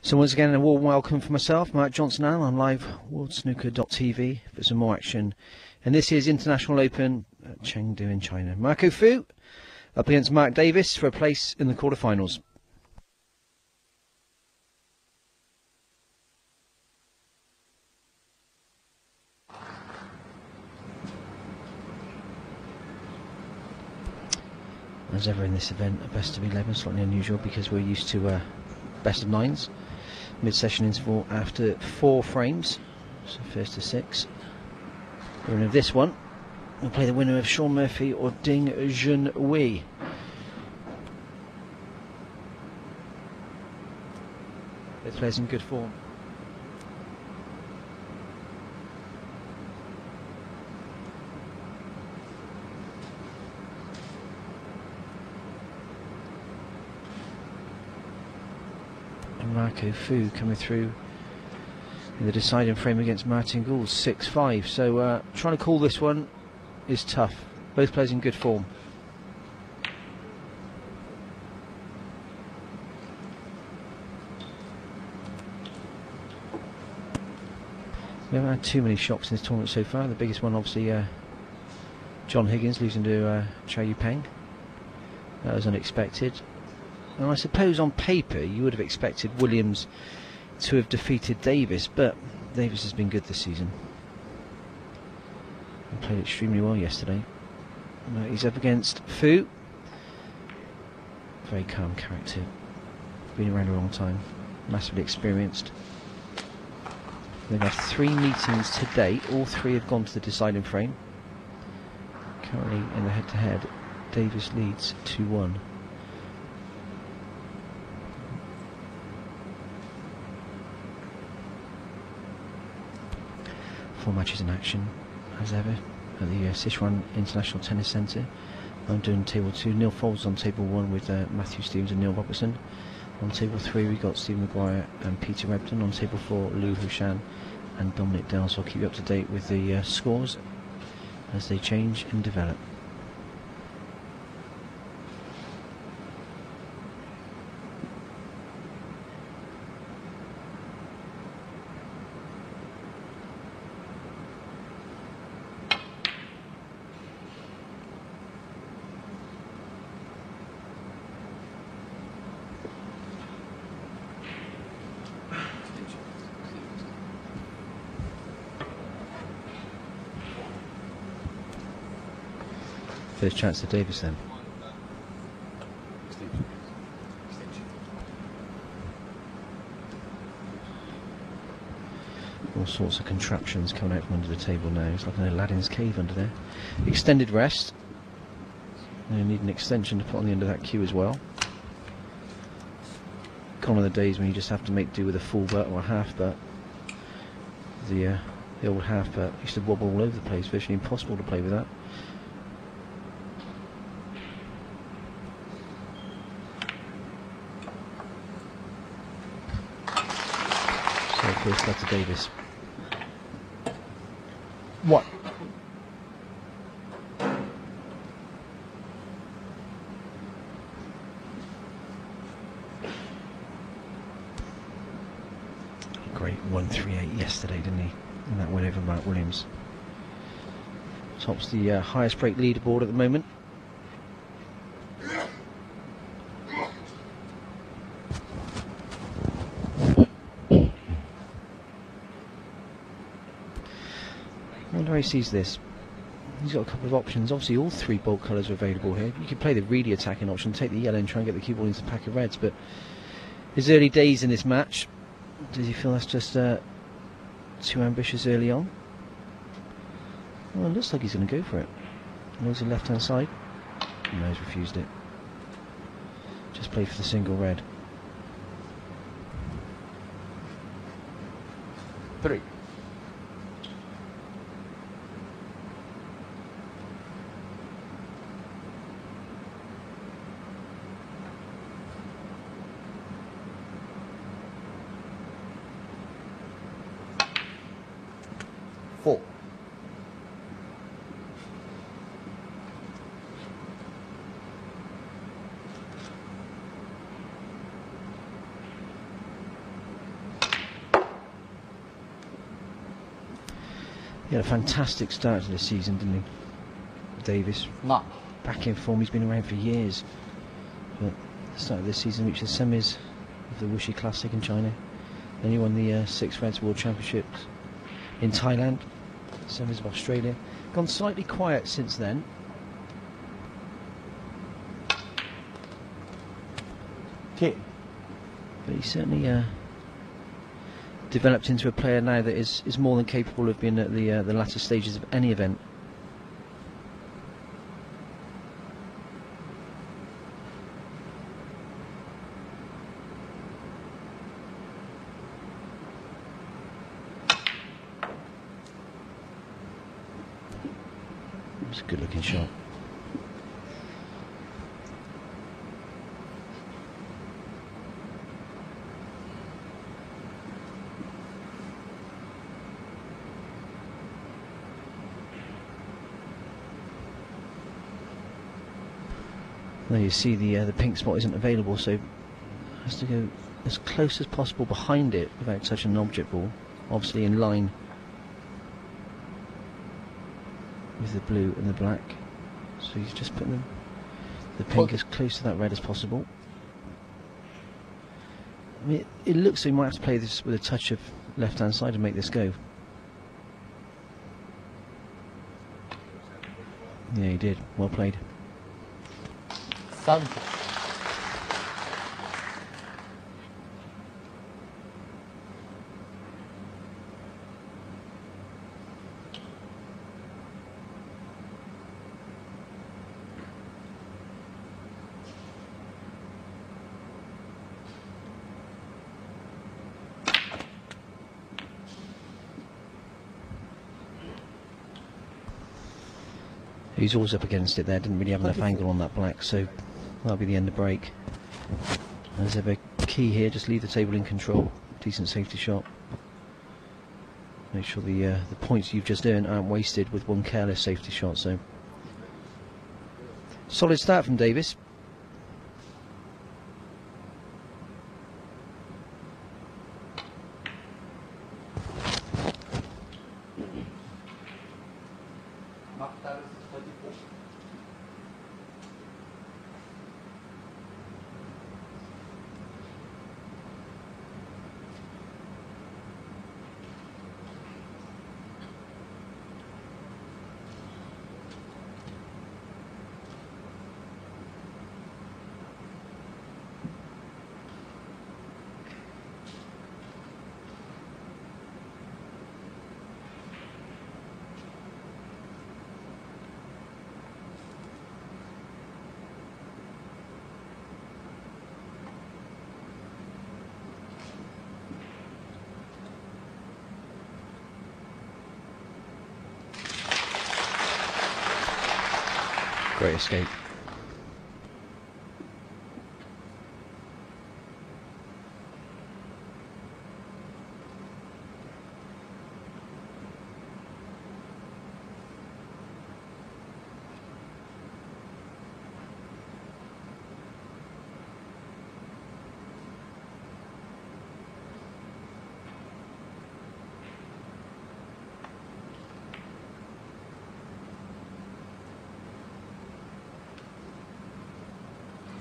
So once again, a warm welcome for myself, Mark Johnson, on live worldsnooker.tv for some more action. And this is International Open at Chengdu in China. Marco Fu up against Mark Davis for a place in the quarterfinals. As ever in this event, a best of 11, slightly unusual because we're used to best of 9s. Mid-session interval after 4 frames, so first to 6. The winner of this one will play the winner of Sean Murphy or Ding Junhui. Both players in good form. Marco Fu coming through in the deciding frame against Martin Gould, 6-5. So trying to call this one is tough. Both players in good form. We haven't had too many shocks in this tournament so far. The biggest one, obviously, John Higgins losing to Chow Yu-Peng. That was unexpected. And I suppose on paper you would have expected Williams to have defeated Davis, but Davis has been good this season. He played extremely well yesterday. He's up against Fu. Very calm character. Been around a long time. Massively experienced. They've had 3 meetings to date. All 3 have gone to the deciding frame. Currently in the head-to-head, Davis leads 2-1. 4 matches in action, as ever, at the Sichuan International Tennis Centre. I'm doing table 2. Neil Foulds on table 1 with Matthew Stevens and Neil Robertson. On table 3 we've got Stephen Maguire and Peter Rebden. On table 4, Liu Hushan and Dominic Dell. So I'll keep you up to date with the scores as they change and develop. First chance to Davis then. All sorts of contraptions coming out from under the table now. It's like an Aladdin's cave under there. Extended rest. You need an extension to put on the end of that cue as well. Gone are the days when you just have to make do with a full butt or a half butt. The old half butt used to wobble all over the place. Virtually impossible to play with that. First left to Davis. What? Great 138 yesterday, didn't he? In that win over Mark Williams. Tops the highest break leaderboard at the moment. I wonder how he sees this. He's got a couple of options. Obviously all 3 bolt colours are available here. You could play the really attacking option, take the yellow and try and get the cue ball into the pack of reds, but his early days in this match, does he feel that's just too ambitious early on? Well, it looks like he's going to go for it. Knows the left hand side. No, he's refused it. Just play for the single red. 3. He had a fantastic start to the season, didn't he, Davis? No. Back in form, he's been around for years. But at the start of this season, reached the semis of the Wuxi Classic in China. Then he won the Six Reds World Championships in Thailand, semis of Australia. Gone slightly quiet since then. Hit. But he certainly developed into a player now that is more than capable of being at the latter stages of any event. It's a good looking shot. There you see the pink spot isn't available, so has to go as close as possible behind it without touching an object ball, obviously in line with the blue and the black. So he's just putting the pink as close to that red as possible. I mean, it looks like he might have to play this with a touch of left-hand side and make this go. Yeah, he did. Well played. Sun. He's always up against it there, didn't really have enough angle on that black, so that'll be the end of break. As ever, key here, just leave the table in control. Decent safety shot. Make sure the points you've just earned aren't wasted with one careless safety shot. So solid start from Davis. Great escape.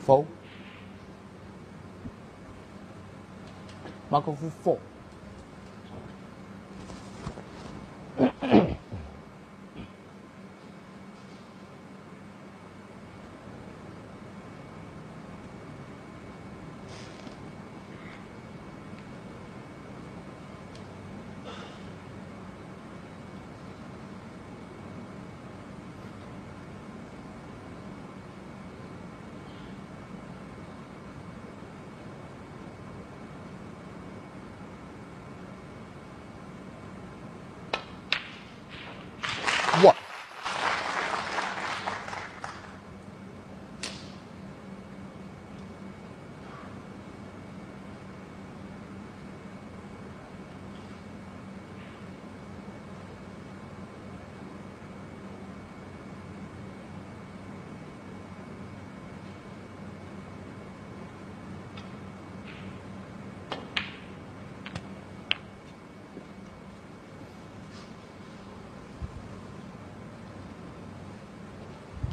Four. Marco for 4.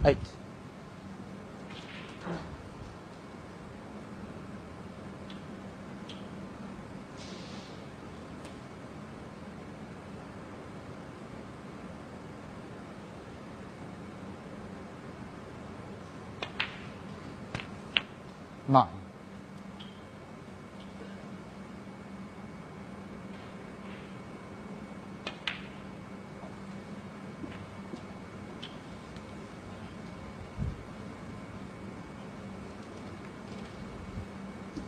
8. Nine.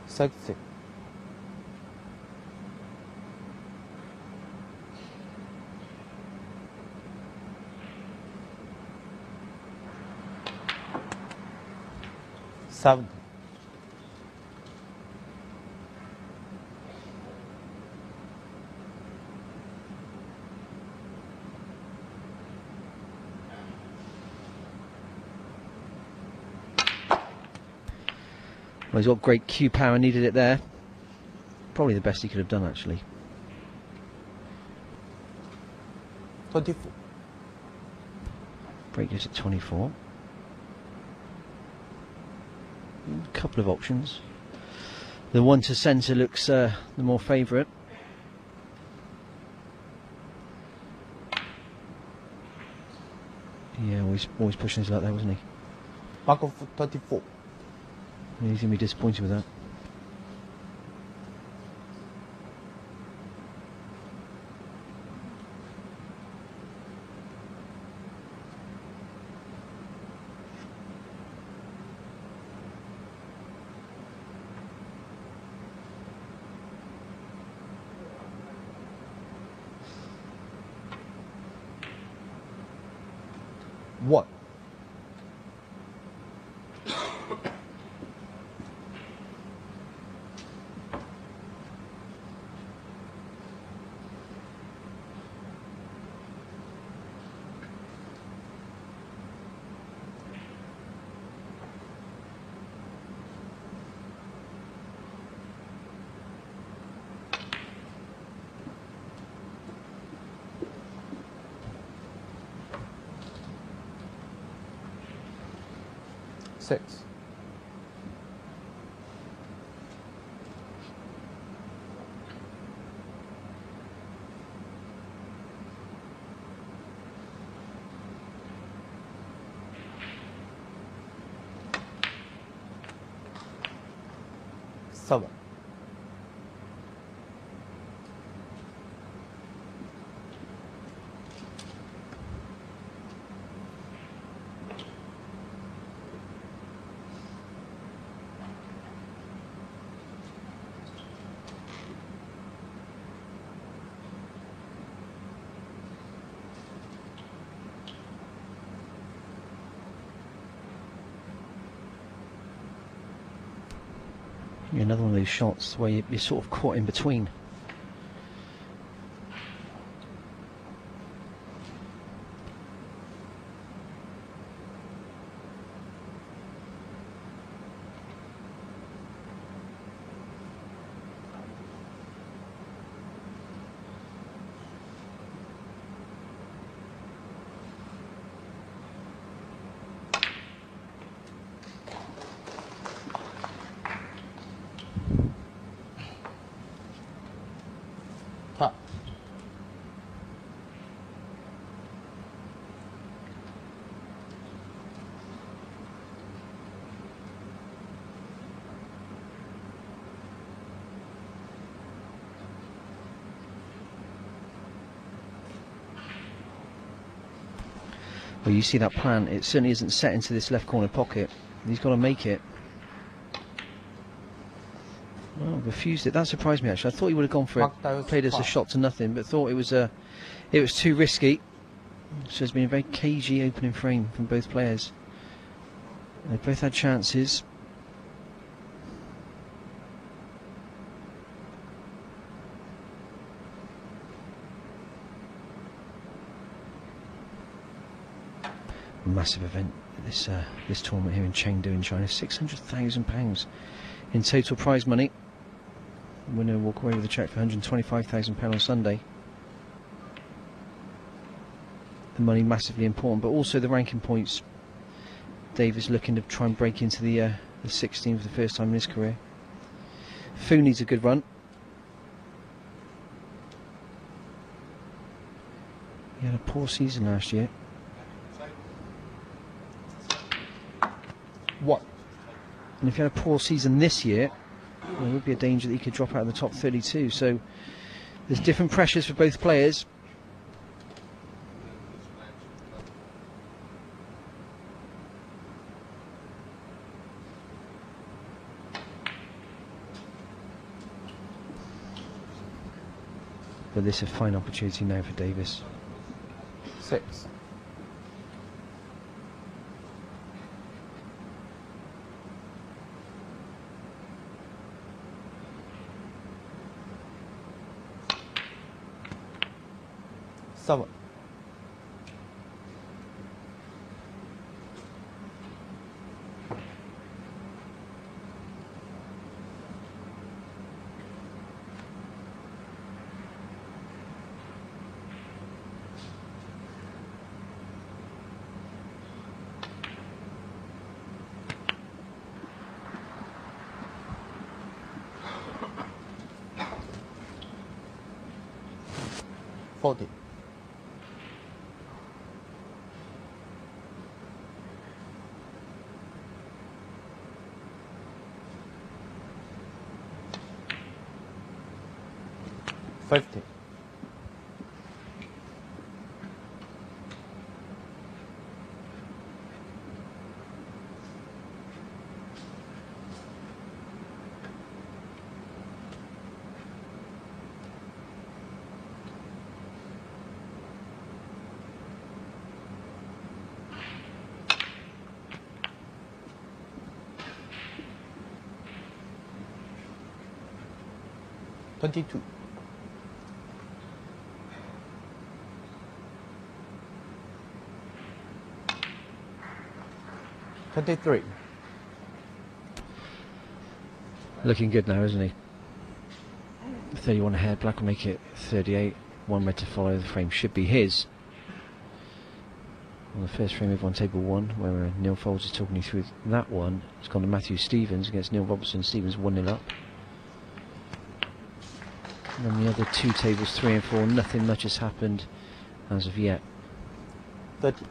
Sexy. 7. Well, he's got great cue power, needed it there. Probably the best he could have done, actually. 24. Break gives it 24. A couple of options. The one to centre looks the more favourite. Yeah, always pushing his luck there, wasn't he? Mark of 24. He's going to be disappointed with that. What? Six. Seven. Another one of these shots where you're sort of caught in between. Top. Well, you see that plan, it certainly isn't set into this left corner pocket. He's got to make it. Well, refused it. That surprised me, actually. I thought he would have gone for it, played as a shot to nothing, but thought it was too risky. So it's been a very cagey opening frame from both players. They both had chances. Massive event, this tournament here in Chengdu in China. £600,000 in total prize money. Winner will walk away with a cheque for £125,000 on Sunday. The money massively important, but also the ranking points Davis looking to try and break into the 16 for the first time in his career. Fu needs a good run. He had a poor season last year. What? And if he had a poor season this year, there would be a danger that he could drop out of the top 32. So there's different pressures for both players. But this is a fine opportunity now for Davis. 6. Seven. $40. 50. 22. 23. Looking good now, isn't he? 31 ahead, black will make it 38. One red to follow, the frame should be his. On the first frame of on table 1, where Neil Folds is talking you through that one, it's gone to Matthew Stevens against Neil Robertson. Stevens 1-0 up. And on the other two tables, 3 and 4, nothing much has happened as of yet. 30.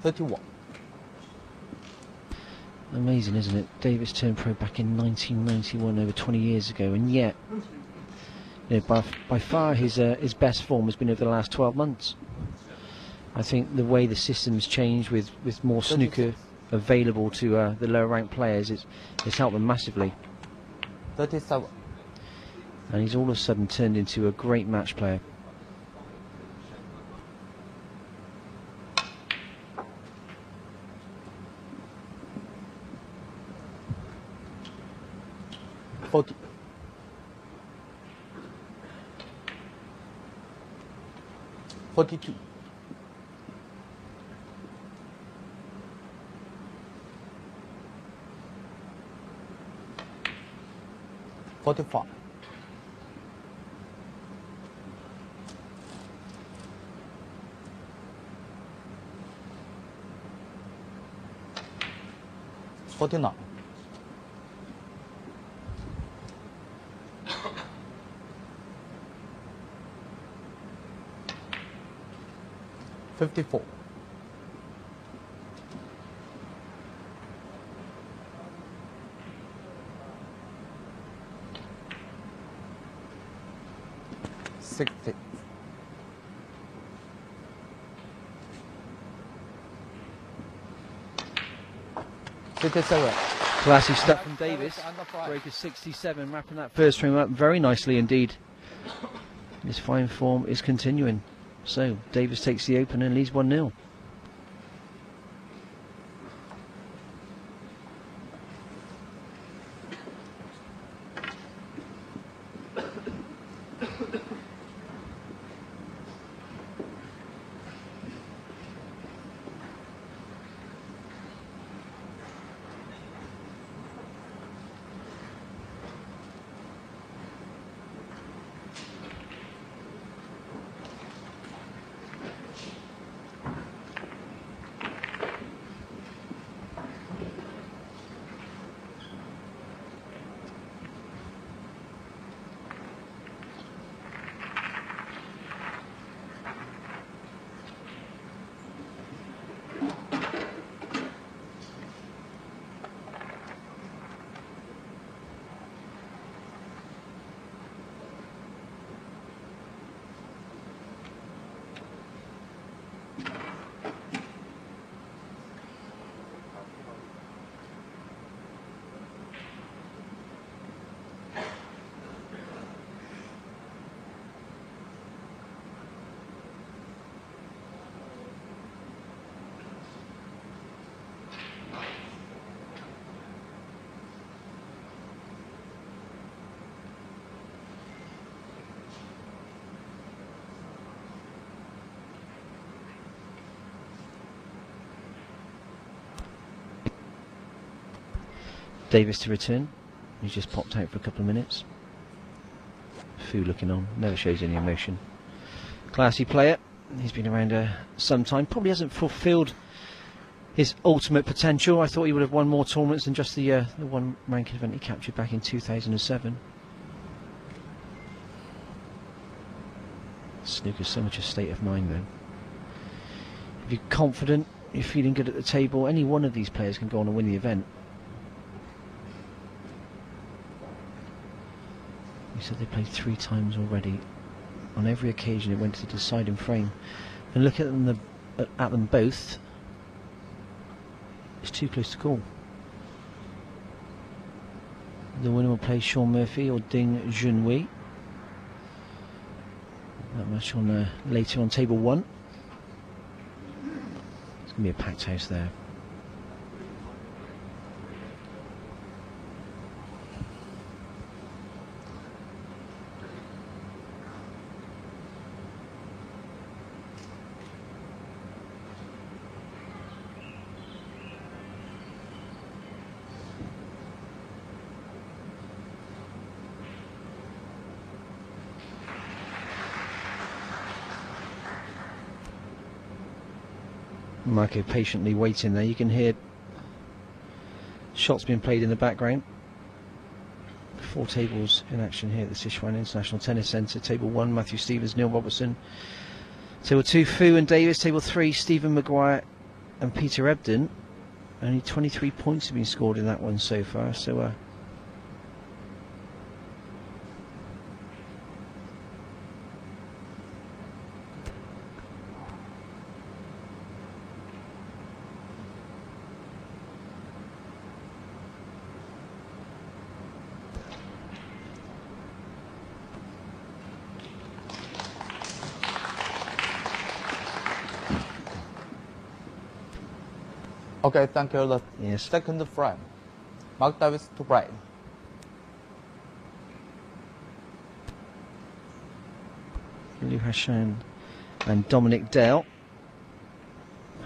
31. Amazing, isn't it? Davis turned pro back in 1991, over 20 years ago, and yet, you know, by far his best form has been over the last 12 months. I think the way the system's changed with more snooker available to the lower ranked players, it's helped them massively. 37. And he's all of a sudden turned into a great match player. $40. 42. 45. 49. 54. 60. 67. Classy stuff from Davis. Breaker 67, wrapping that first frame up very nicely indeed. His fine form is continuing. So Davis takes the open and leads 1-0. Davis to return. He's just popped out for a couple of minutes. Fu looking on, never shows any emotion. Classy player. He's been around some time. Probably hasn't fulfilled his ultimate potential. I thought he would have won more tournaments than just the one ranking event he captured back in 2007. Snooker's so much a state of mind though. If you're confident, you're feeling good at the table, any one of these players can go on and win the event. He said they played 3 times already. On every occasion it went to the deciding frame. And look at them both. It's too close to call. The winner will play Sean Murphy or Ding Junhui. That much on later on table 1. It's going to be a packed house there. Marco patiently waiting there. You can hear shots being played in the background. 4 tables in action here at the Sichuan International Tennis Centre. Table 1, Matthew Stevens, Neil Robertson. Table 2, Fu and Davis. Table 3, Stephen Maguire and Peter Ebden. Only 23 points have been scored in that one so far. So Okay, thank you. The yes. second frame. Mark Davis to play. Liu Hashan and Dominic Dale.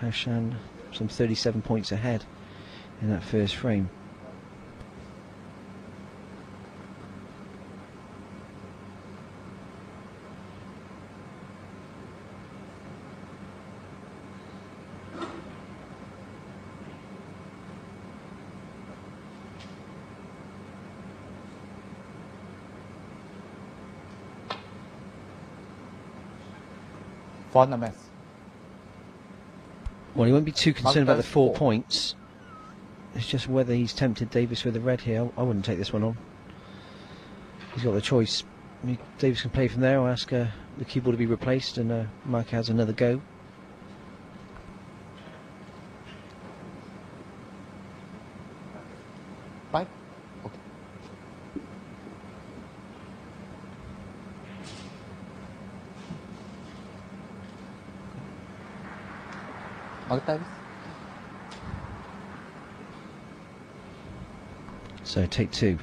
Hashan some 37 points ahead in that first frame. For the mess. Well, he won't be too concerned about the 4 4. points. It's just whether he's tempted Davis with a red here. I wouldn't take this one on. He's got the choice. Davis can play from there or ask the keyboard to be replaced, and Mike has another go. Right? Okay. Mark Davis. So take 2.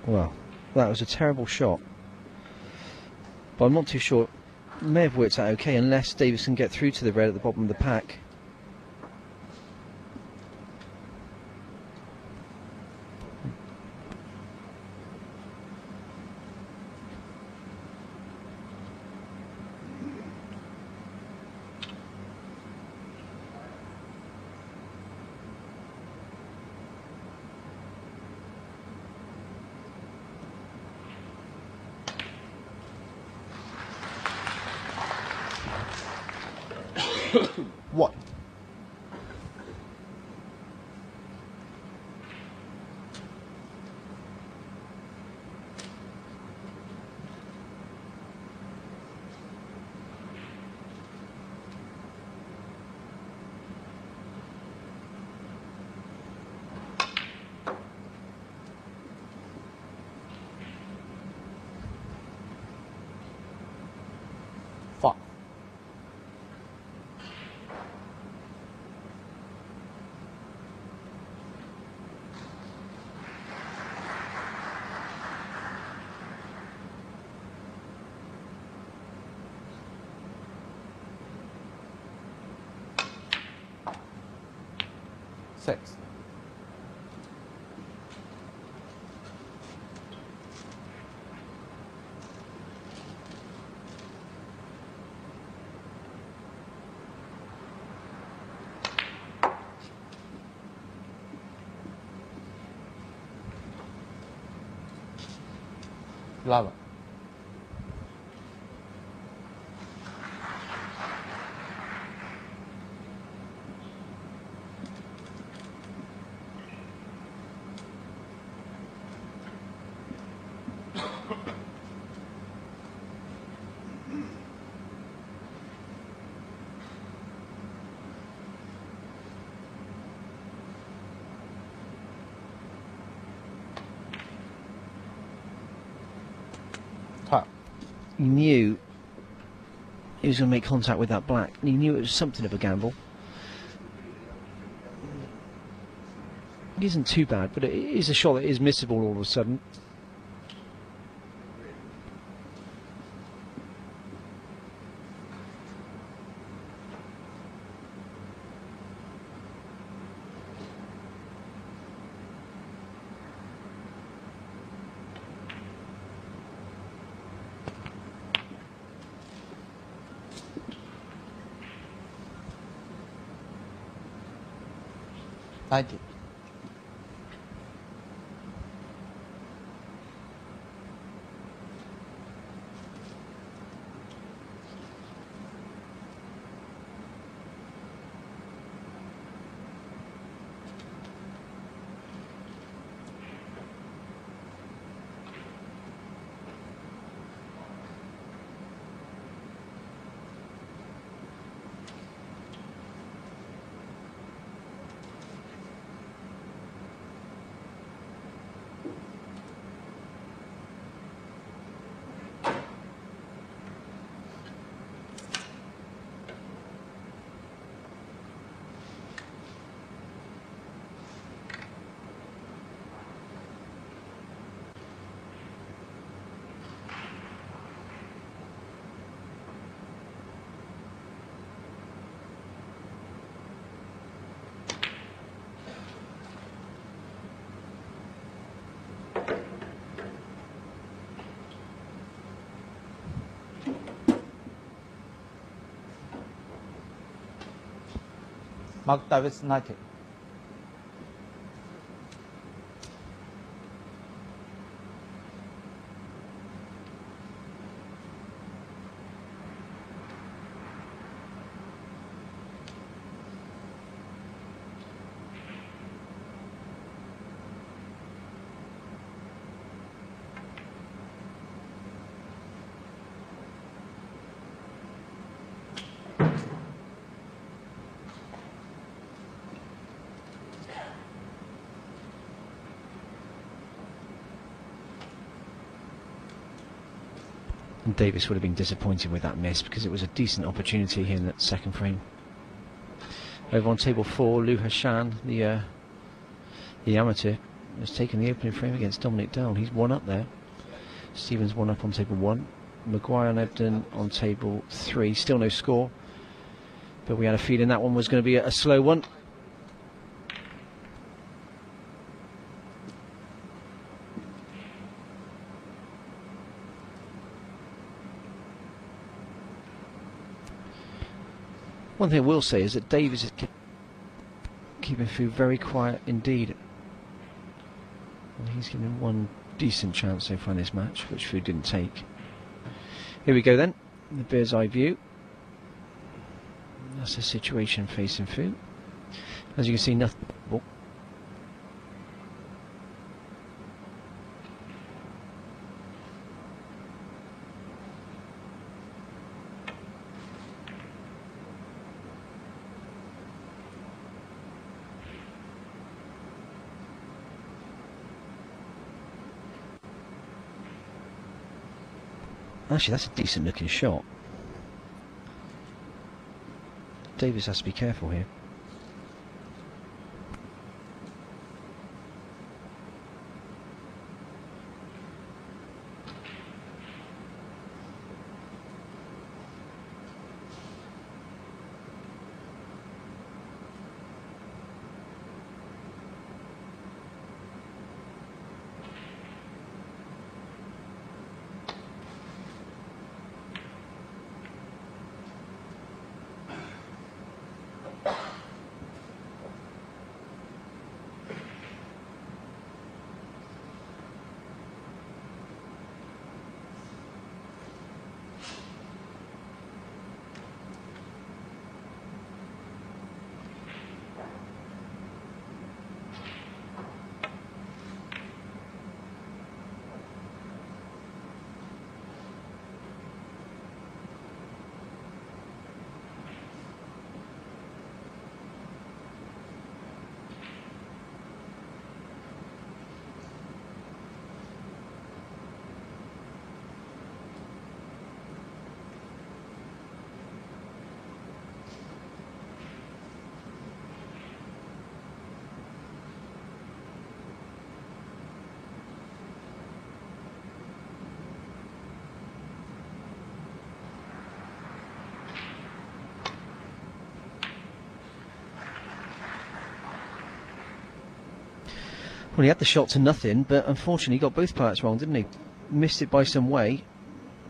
Well, that was a terrible shot. But I'm not too sure. It may have worked out okay unless Davis can get through to the red at the bottom of the pack. What? Fuck. Six. Lava. Top. He knew he was going to make contact with that black, and he knew it was something of a gamble. It isn't too bad, but it is a shot that is missable all of a sudden. Ninety. Mark Davis 90. And Davis would have been disappointed with that miss because it was a decent opportunity here in that second frame. Over on table 4, Liu Hashan, the amateur, has taken the opening frame against Dominic Dowell. He's one up there. Stevens one up on table 1. Maguire and Ebden on table 3. Still no score, but we had a feeling that one was going to be a slow one. One thing I will say is that Davis is keeping Fu very quiet indeed. And he's given him one decent chance so far in this match, which Fu didn't take. Here we go then, the bird's eye view. That's the situation facing Fu. As you can see, nothing. Oh. Actually, that's a decent looking shot. Davis has to be careful here. Well, he had the shot to nothing, but unfortunately he got both parts wrong, didn't he? Missed it by some way.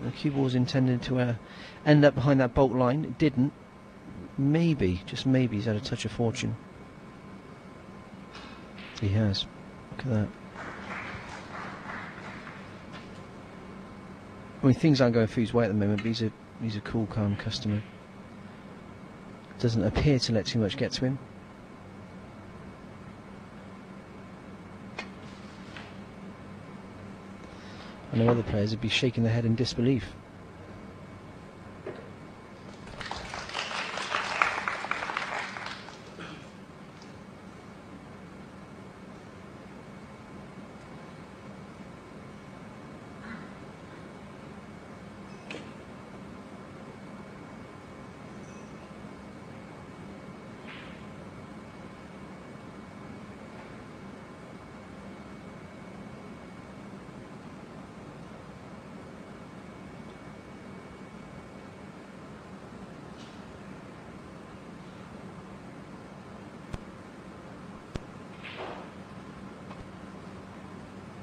The cue ball was intended to end up behind that bolt line. It didn't. Maybe, just maybe, he's had a touch of fortune. He has. Look at that. I mean, things aren't going Fu's way at the moment, but he's a cool, calm customer. Doesn't appear to let too much get to him. I know other players would be shaking their head in disbelief.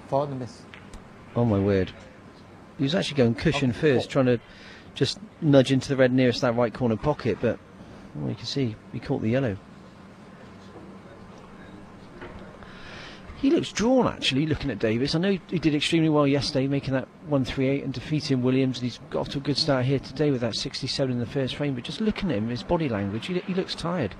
For the miss. Oh my word. He was actually going cushion first, trying to just nudge into the red nearest that right corner pocket, but well, you can see he caught the yellow. He looks drawn, actually, looking at Davis. I know he did extremely well yesterday, making that 138 and defeating Williams, and he's got off to a good start here today with that 67 in the first frame, but just looking at him, his body language, he looks tired.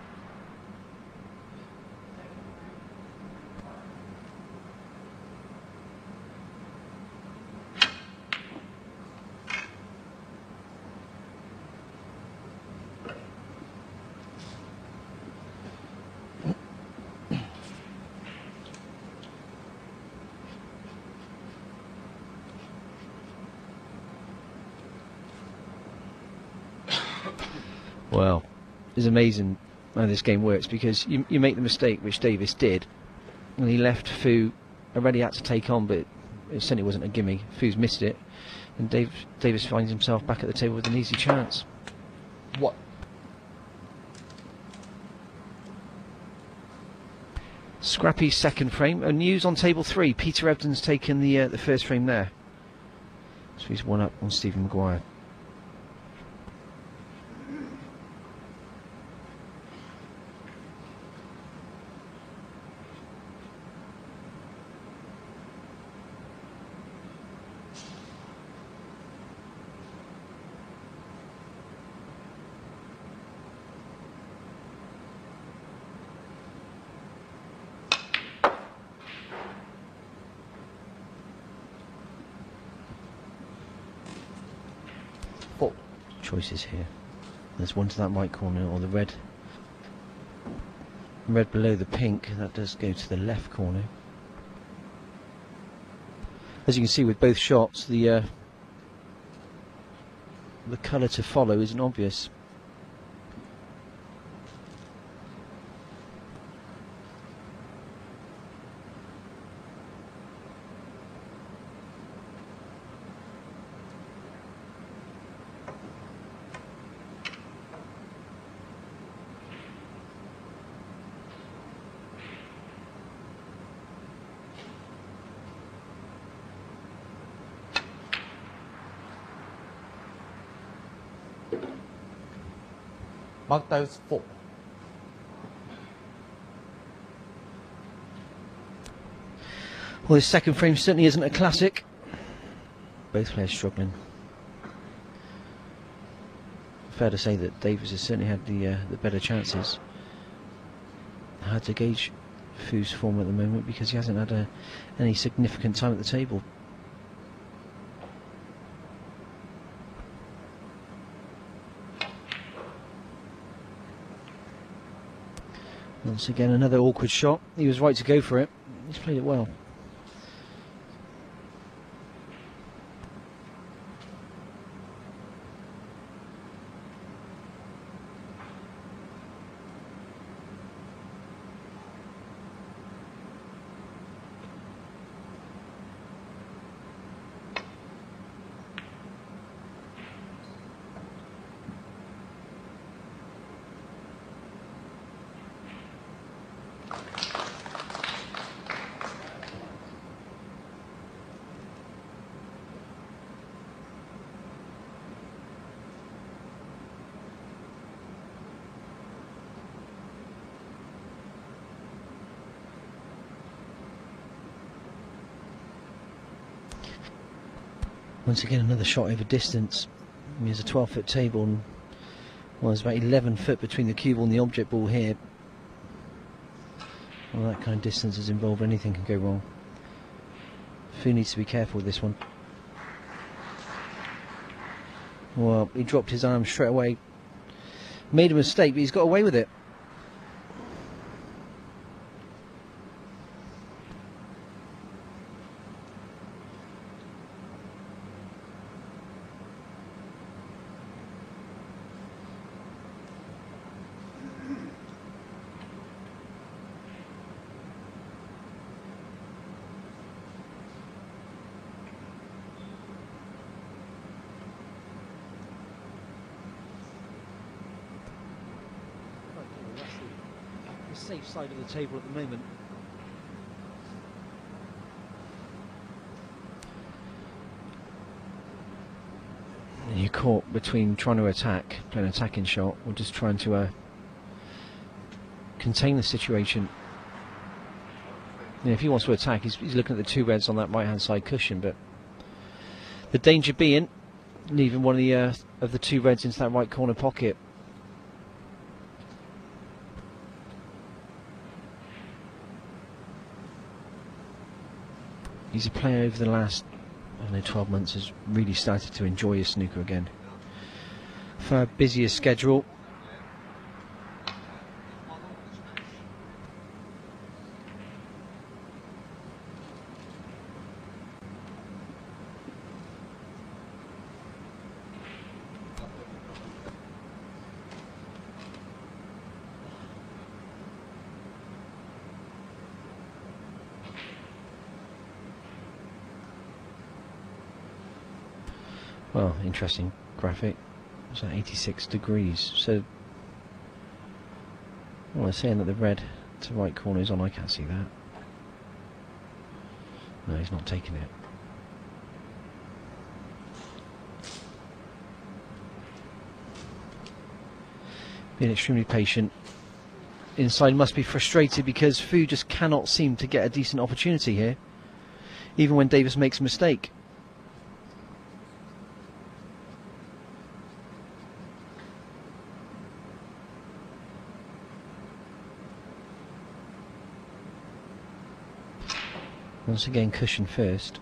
Well, it's amazing how this game works, because you make the mistake, which Davis did, and he left Fu already had to take on, but it certainly wasn't a gimme. Fu's missed it, and Davis finds himself back at the table with an easy chance. What? Scrappy second frame. News on table 3. Peter Ebden's taken the first frame there. So he's one up on Stephen Maguire. choices here. There's one to that right corner, or the red below the pink, that does go to the left corner. As you can see with both shots, the colour to follow isn't obvious. Mark those 4. Well, this second frame certainly isn't a classic. Both players struggling. Fair to say that Davis has certainly had the better chances. Hard to gauge Fu's form at the moment because he hasn't had any significant time at the table. Once again, another awkward shot. He was right to go for it. He's played it well. Once again, another shot over distance. There's a 12-foot table, and well, there's about 11 foot between the cue ball and the object ball here. Well, that kind of distance is involved, anything can go wrong. Fu needs to be careful with this one. Well, he dropped his arm straight away. Made a mistake, but he's got away with it. Safe side of the table at the moment. And you're caught between trying to attack, playing an attacking shot, or just trying to contain the situation. You know, if he wants to attack, he's looking at the two reds on that right hand side cushion, but the danger being leaving one of the two reds into that right corner pocket. He's a player over the last, I don't know, 12 months has really started to enjoy his snooker again. For a busier schedule. Well, interesting graphic. It's at 86 degrees. So, well, they're saying that the red to right corner is on. I can't see that. No, he's not taking it. Being extremely patient. Inside must be frustrated because Fu just cannot seem to get a decent opportunity here, even when Davis makes a mistake. Once again, cushion first.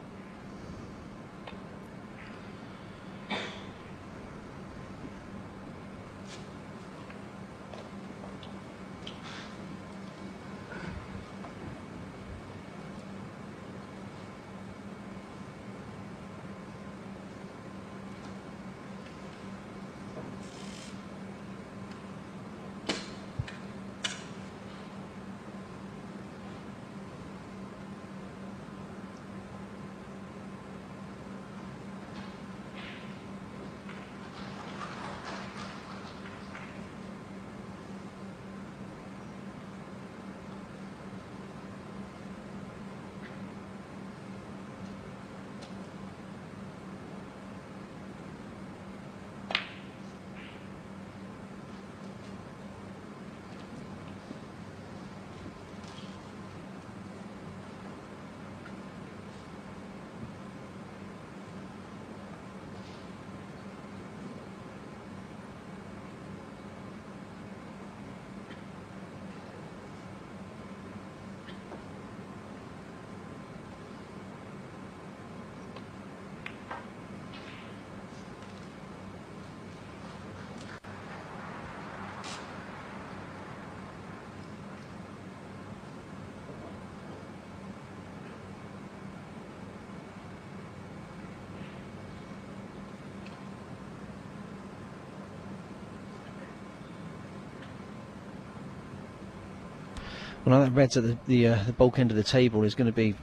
Well, now that red's at the bulk end of the table, is going to be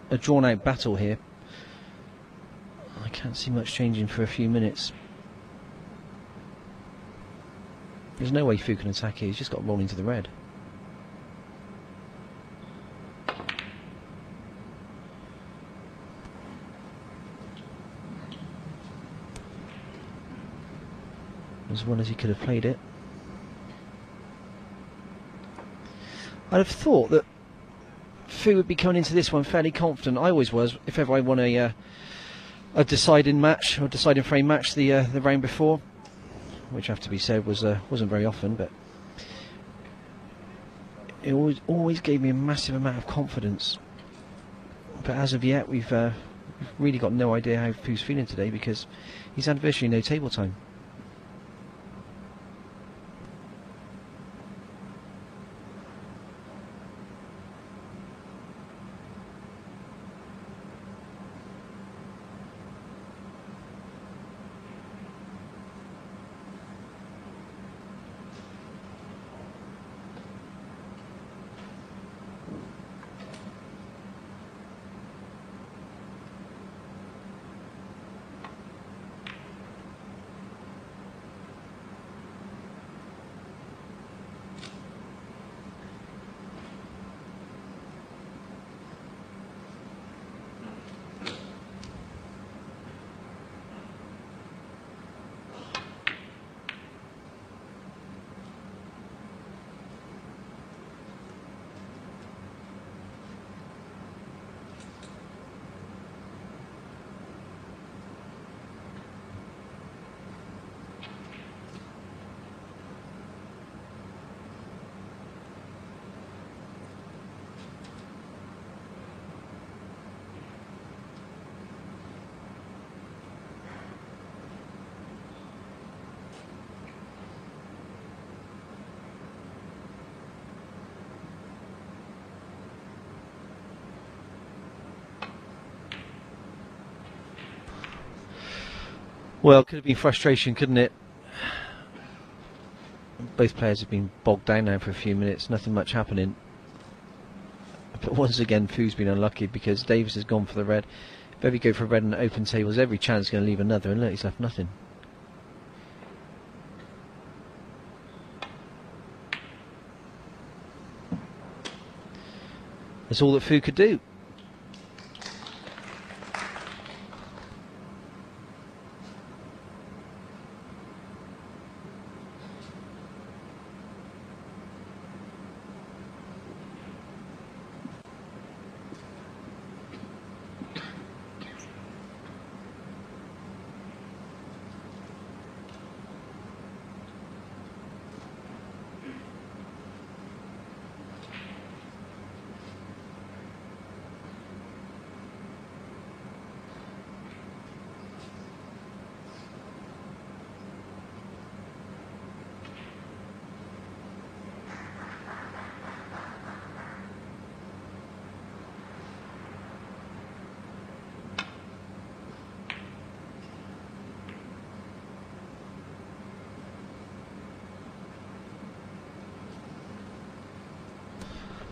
a drawn-out battle here. I can't see much changing for a few minutes. There's no way Fu can attack here. He's just got to roll into the red. As well as he could have played it. I'd have thought that Fu would be coming into this one fairly confident. I always was. If ever I won a deciding match or deciding frame match the round before, which I have to be said wasn't very often, but it always gave me a massive amount of confidence. But as of yet, we've really got no idea how Fu's feeling today, because he's had virtually no table time. Well, could have been frustration, couldn't it? Both players have been bogged down now for a few minutes, nothing much happening. But once again, Fu's been unlucky because Davis has gone for the red. If ever you go for a red on an open table, there's every chance he's going to leave another, and look, he's left nothing. That's all that Fu could do.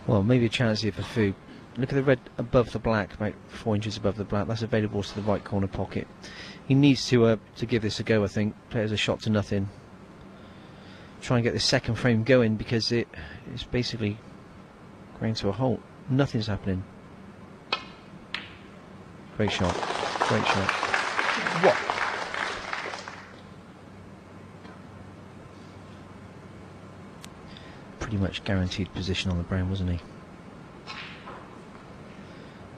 Well, maybe a chance here for Fu. Look at the red above the black, about 4 inches above the black. That's available to the right corner pocket. He needs to give this a go, I think. Players a shot to nothing. Try and get the second frame going, because it's basically going to a halt. Nothing's happening. Great shot. Great shot. What? Pretty much guaranteed position on the brown, wasn't he?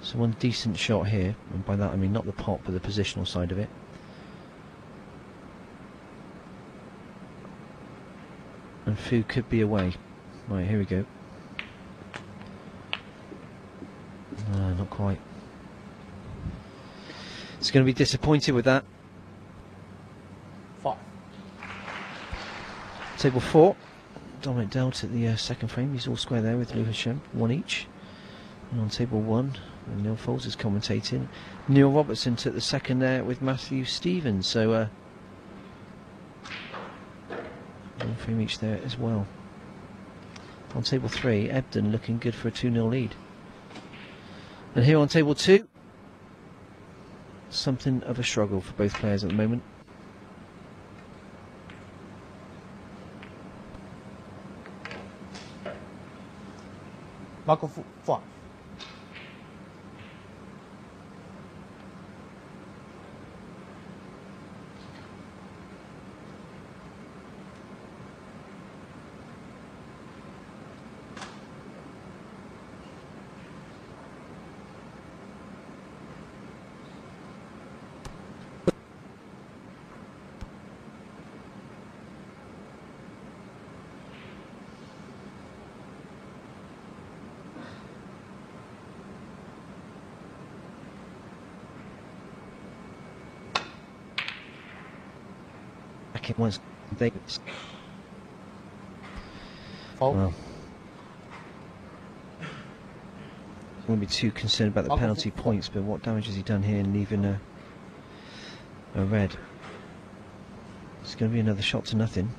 So one decent shot here, and by that I mean not the pot but the positional side of it. And Fu could be away. Right, here we go. No, not quite. It's going to be disappointed with that. 5. Table 4. Dominic Delt at the second frame. He's all square there with Lou Hashem, 1 each. And on table 1, Neil Foles is commentating. Neil Robertson took the second there with Matthew Stevens. So 1 frame each there as well. On table 3, Ebden looking good for a 2-0 lead. And here on table 2, something of a struggle for both players at the moment. Mark 5. Back in once, Davis. Foul. Well, I wouldn't be too concerned about the Mark penalty 4. points, but what damage has he done here in leaving a red? It's going to be another shot to nothing.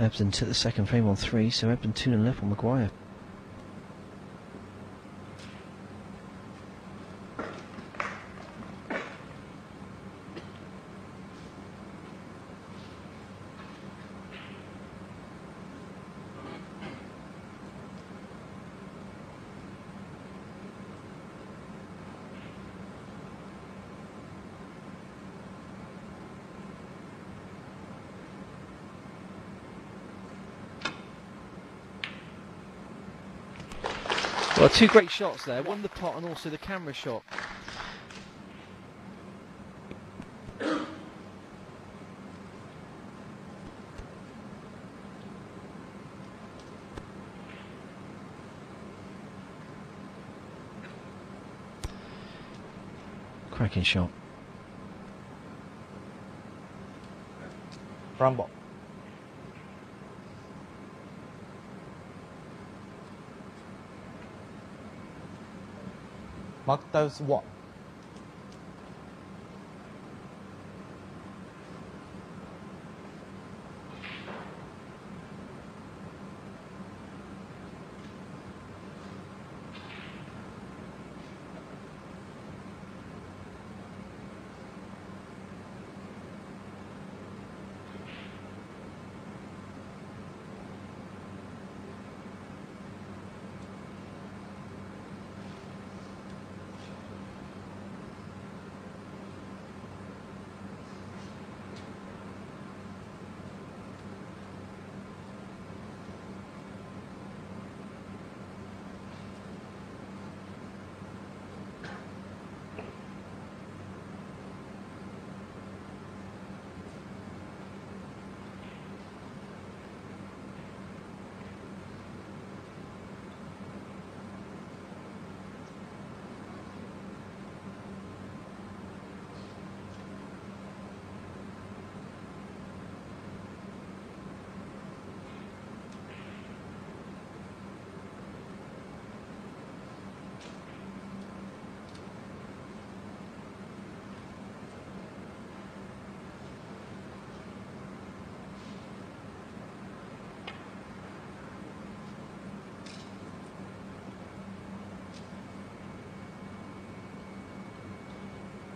Ebden took the second frame on 3, so Ebden 2-0 left on Maguire. Well, 2 great shots there, one the pot and also the camera shot. Cracking shot. Rumble. Mark 1.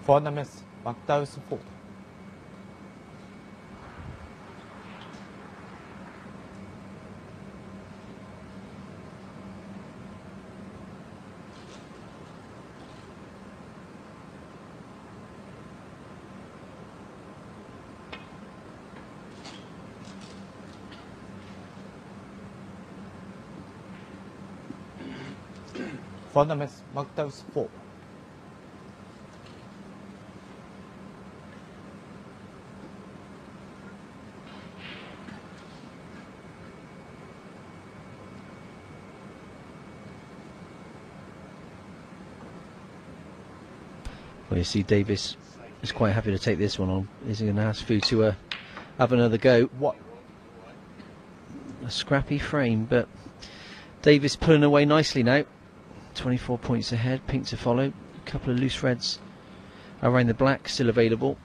For the miss, Mark 4. For the miss, Mark 4. Well, you see Davis is quite happy to take this one on. Is he going to ask Fu to have another go? What? A scrappy frame, but Davis pulling away nicely now. 24 points ahead, pink to follow. A couple of loose reds around the black still available.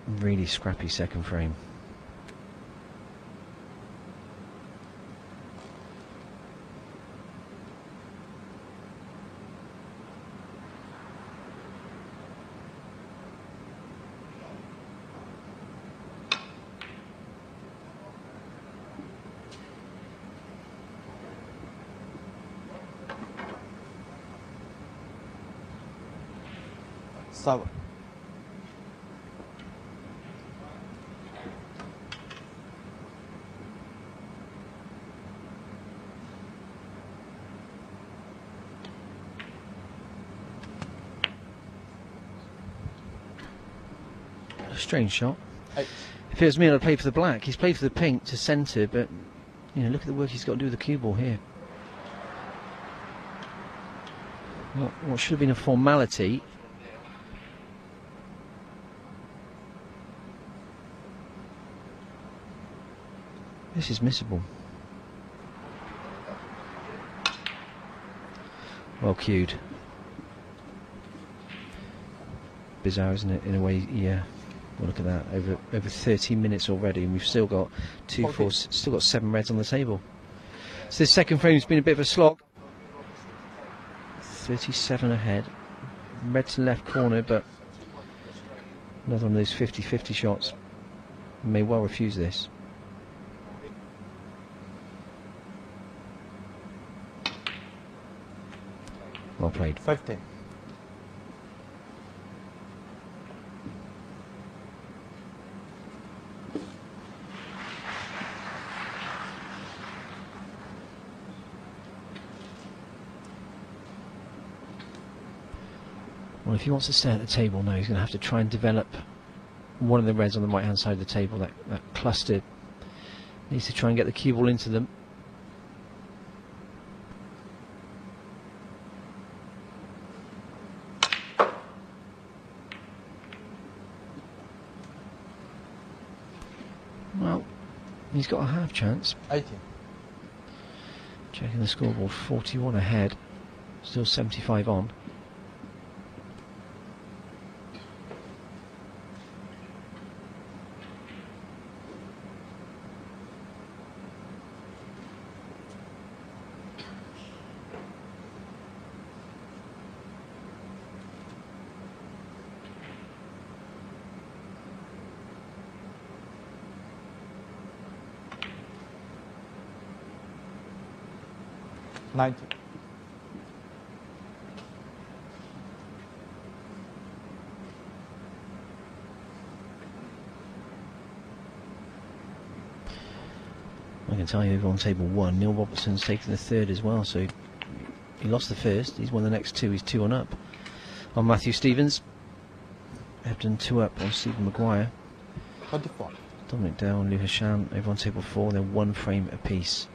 Really scrappy second frame. Seven. A strange shot. 8. If it was me, I'd play for the black. He's played for the pink to centre, but you know, look at the work he's got to do with the cue ball here. What should have been a formality. This is missable. Well cued. Bizarre, isn't it? In a way, yeah. Well, look at that. Over 13 minutes already, and we've still got still got 7 reds on the table. So this second frame's been a bit of a slog. 37 ahead. Red to left corner, but another one of those 50-50 shots. May well refuse this. Well played. 15. Well, if he wants to stay at the table now, he's going to have to try and develop one of the reds on the right hand side of the table. That cluster needs to try and get the cue ball into them. Well, he's got a half chance. 18. Checking the scoreboard, 41 ahead, still 75 on. $90. I can tell you, over on table 1, Neil Robertson's taken the third as well, so he lost the first, he's won the next 2, he's 2 on up on Matthew Stevens. Ebden 2 up on Stephen Maguire. 24. Dominic Dale and Lou Hashan over on table 4, they're 1 frame apiece.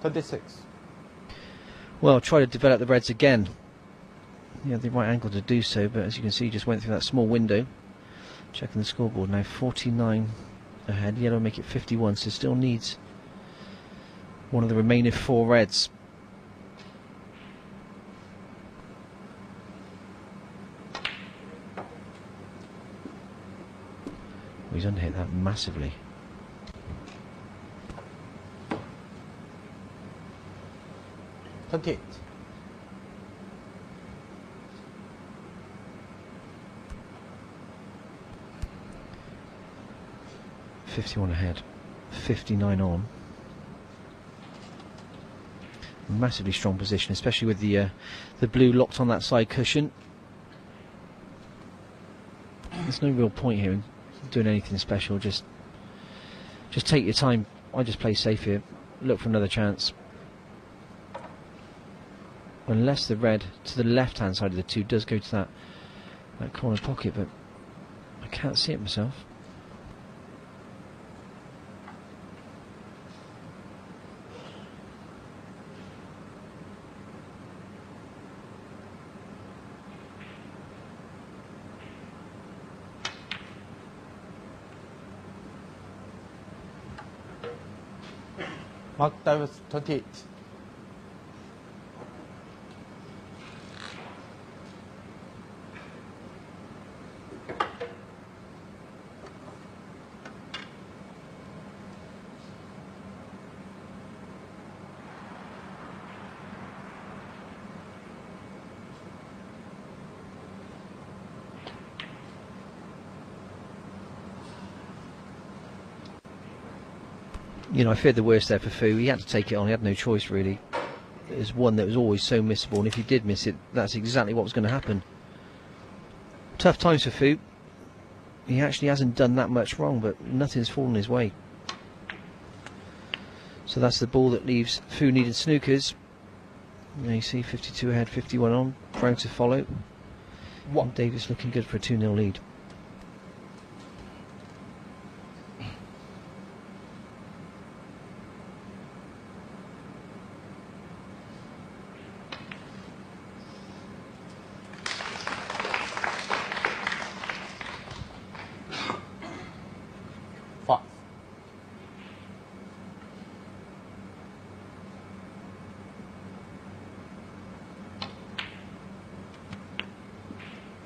$36. Well, try to develop the reds again. He had the right angle to do so, but as you can see, just went through that small window. Checking the scoreboard now, 49 ahead. Yellow make it 51, so still needs one of the remaining 4 reds. He's underhit that massively. $28. $51 ahead, 59 on. Massively strong position, especially with the blue locked on that side cushion. There's no real point here in doing anything special. Just take your time. I just play safe here. Look for another chance. Unless the red to the left hand side of the 2 does go to that corner pocket, but I can't see it myself. Mark Davis 28. You know, I feared the worst there for Fu. He had to take it on. He had no choice, really. It was one that was always so missable, and if he did miss it, that's exactly what was going to happen. Tough times for Fu. He actually hasn't done that much wrong, but nothing's fallen his way. So that's the ball that leaves Fu needed snookers. There you see 52 ahead, 51 on. Brown to follow. What? Davis looking good for a 2-0 lead. Five.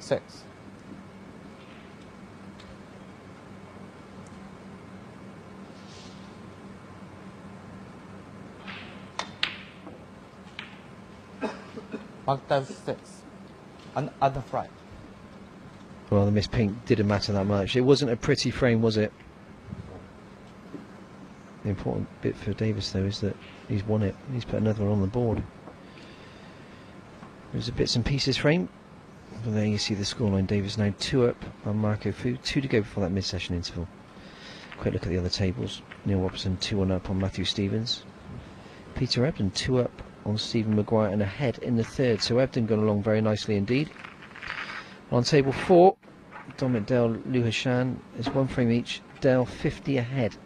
6. Mark Davis 6. And other fry. Well, the missed pink didn't matter that much. It wasn't a pretty frame, was it? The important bit for Davis, though, is that he's won it. He's put another one on the board. It was a bits and pieces frame. But there you see the scoreline. Davis now 2 up on Marco Fu. 2 to go before that mid-session interval. Quick look at the other tables. Neil Robertson 2-1 up on Matthew Stevens. Peter Ebden 2 up on Stephen Maguire and ahead in the third. So Ebden gone along very nicely indeed. On table 4, Dominic Dale, Liu Hashan is 1 frame each. Dale 50 ahead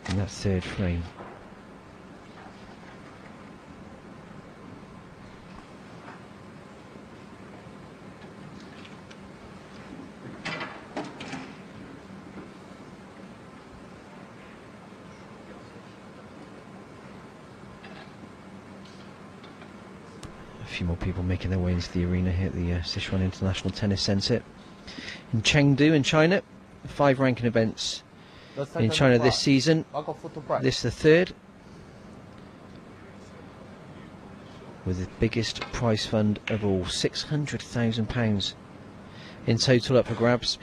in that third frame. A few more people making their way into the arena here at the Sichuan International Tennis Centre in Chengdu in China. 5 ranking events in China this season. This the third, with the biggest prize fund of all, £600,000 in total up for grabs.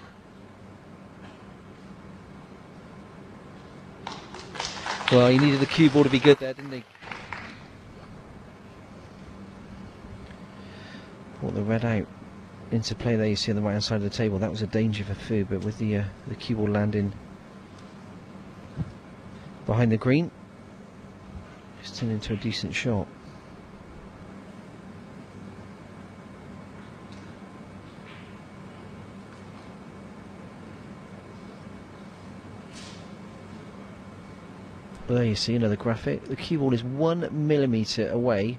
Well, he needed the cue ball to be good there, didn't he? Brought the red out into play there, you see on the right hand side of the table. That was a danger for Fu, but with the cue ball landing behind the green, it's turned into a decent shot. Well, there you see another graphic. The cue ball is 1 millimetre away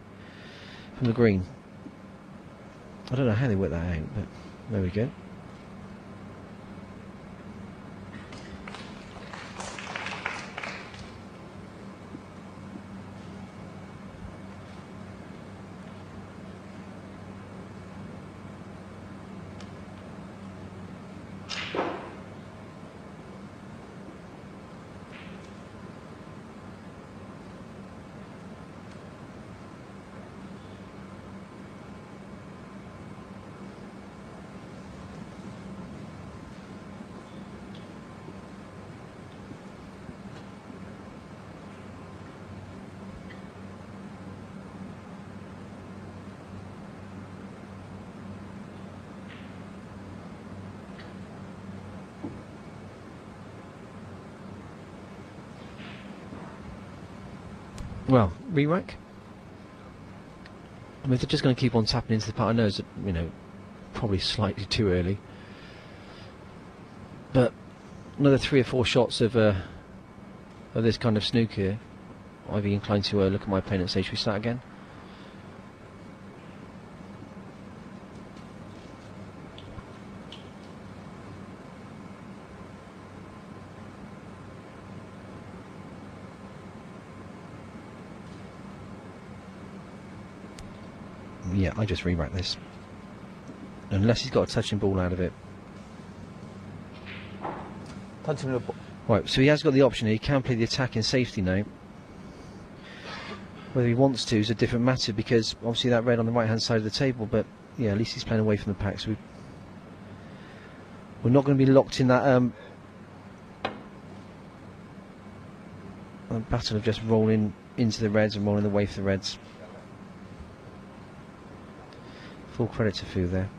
from the green. I don't know how they work that out, but there we go. Well, re-rack. I mean, if they're just going to keep on tapping into the part, I know it's, you know, probably slightly too early. But another 3 or 4 shots of this kind of snooker, I'd be inclined to look at my opponent and say, should we start again? Yeah, I just re-rack this. Unless he's got a touching ball out of it. Touching the ball. Right, so he has got the option here. He can play the attack in safety now. Whether he wants to is a different matter, because obviously that red on the right hand side of the table, but yeah, at least he's playing away from the pack, so we're not going to be locked in that battle of just rolling into the reds and rolling away for the reds. Full credit to Fu there.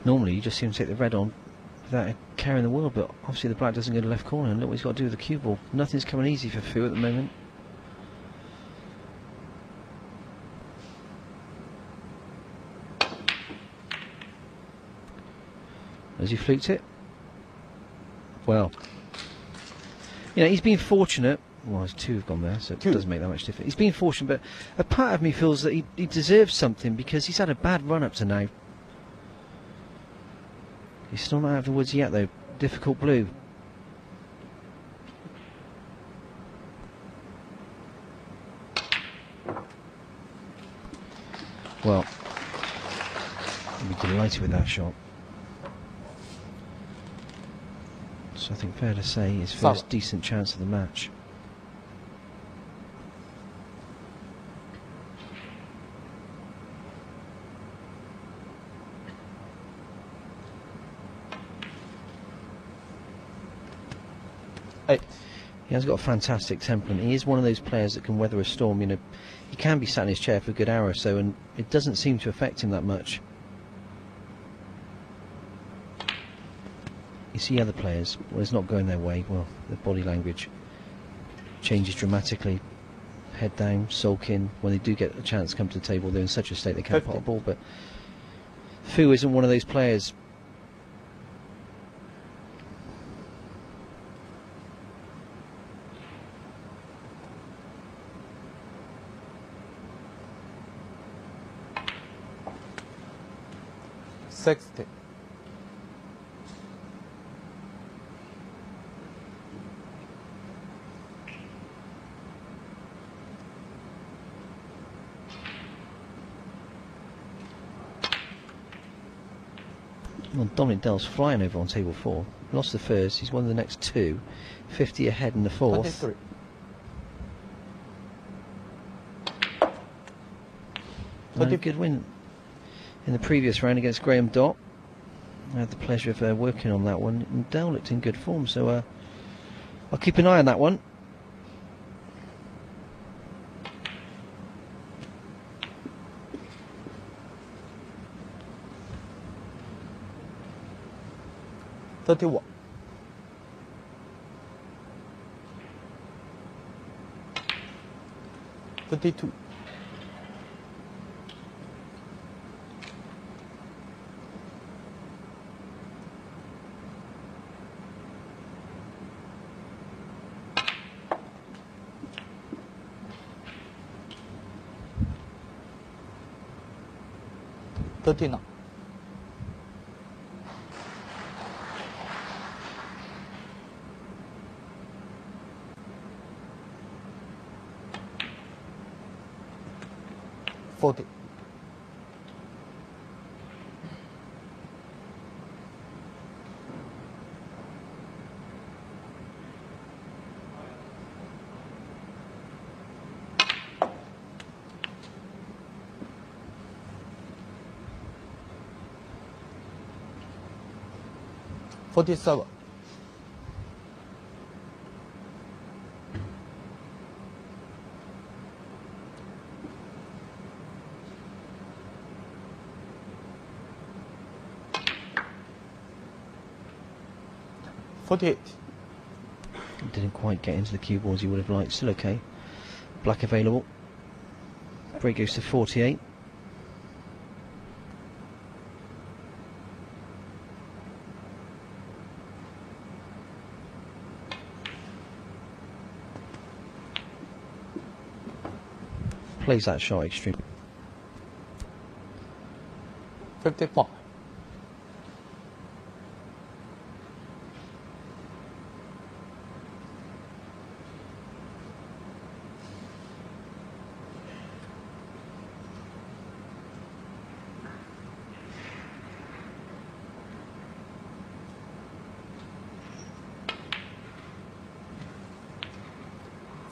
Normally you just see him take the red on without a care in the world, but obviously the black doesn't go to the left corner, and look what he's got to do with the cue ball. Nothing's coming easy for Fu at the moment. Has he fluked it? Well, you know, he's been fortunate. Well, his two have gone there, so it doesn't make that much difference. He's been fortunate, but a part of me feels that he deserves something, because he's had a bad run up to now. He's still not out of the woods yet, though. Difficult blue. Well, I'll be delighted with that shot. So I think fair to say his first decent chance of the match. He has got a fantastic temperament. He is one of those players that can weather a storm. You know, he can be sat in his chair for a good hour or so, and it doesn't seem to affect him that much. You see other players, well, it's not going their way. Well, the body language changes dramatically. Head down, sulking. When they do get a chance to come to the table, they're in such a state they can't pot a ball. But Fu isn't one of those players. $60. Well, Dominic Dell's flying over on table 4. Lost the first, he's won the next two. 50 ahead in the fourth. 23. A good win in the previous round against Graham Dott. I had the pleasure of working on that one, and Dell looked in good form, so I'll keep an eye on that one. $31. 32. $39. $40. 47. 48. Didn't quite get into the cue balls he would have liked. Still okay. Black available. Break goes to 48. Plays that shot extreme. 55.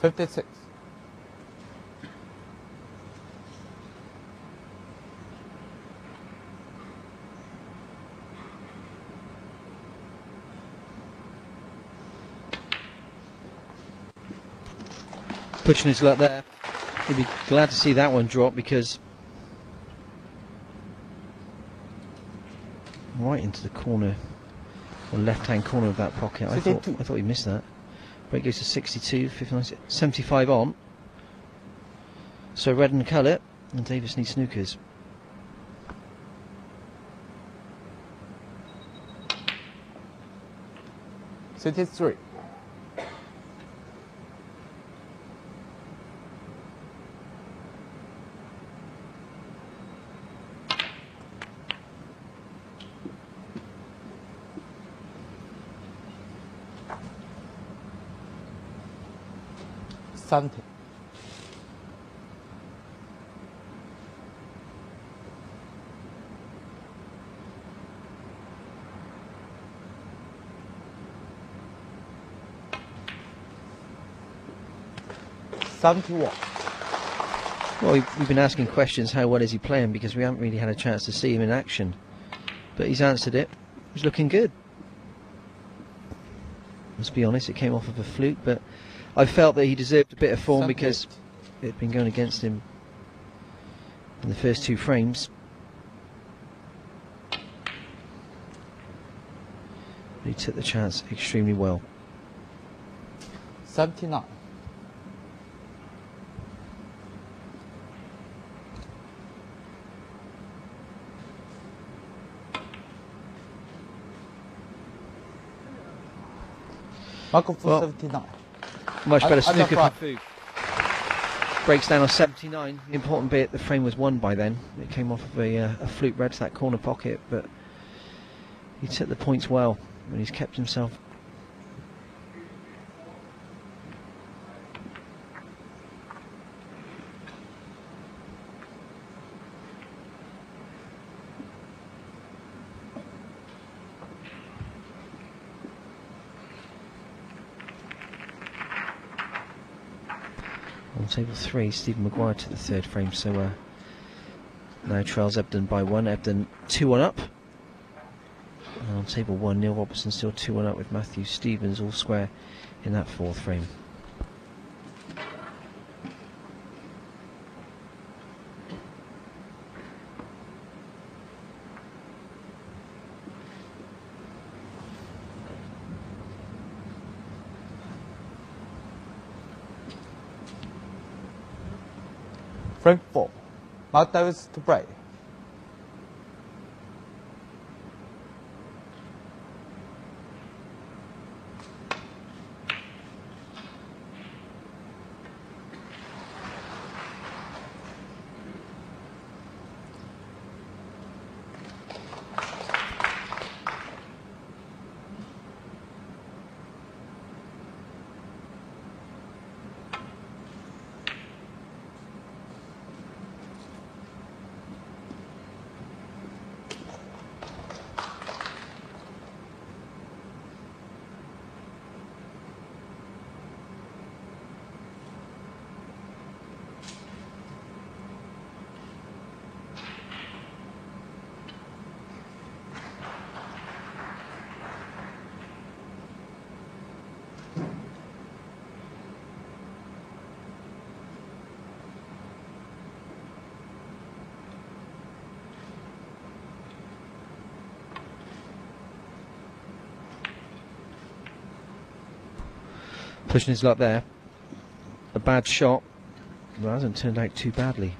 $56. Pushing his luck there. He'd be glad to see that one drop because right into the corner, or left-hand corner of that pocket. I thought he missed that. Break goes to 62, 59, 75 on. So red and colour, and Davis needs snookers. $63. $70. $71. Well, we've been asking questions, how well is he playing, because we haven't really had a chance to see him in action. But he's answered it. He's looking good. Let's be honest, it came off of a fluke, but I felt that he deserved a bit of form because it had been going against him in the first two frames. But he took the chance extremely well. 79. Mark up for 79. Much better snooker right. for Fu. Breaks down on 79. The important bit, the frame was won by then. It came off of a fluke red to that corner pocket, but he took the points well, and he's kept himself. On table 3, Stephen Maguire to the third frame, so now trails Ebden by 1. Ebden 2-1 up. And on table 1, Neil Robertson still 2-1 up with Matthew Stevens all square in that fourth frame. Frame 4. Mark Davis to break. Pushing his luck there. A bad shot. Well, it hasn't turned out too badly.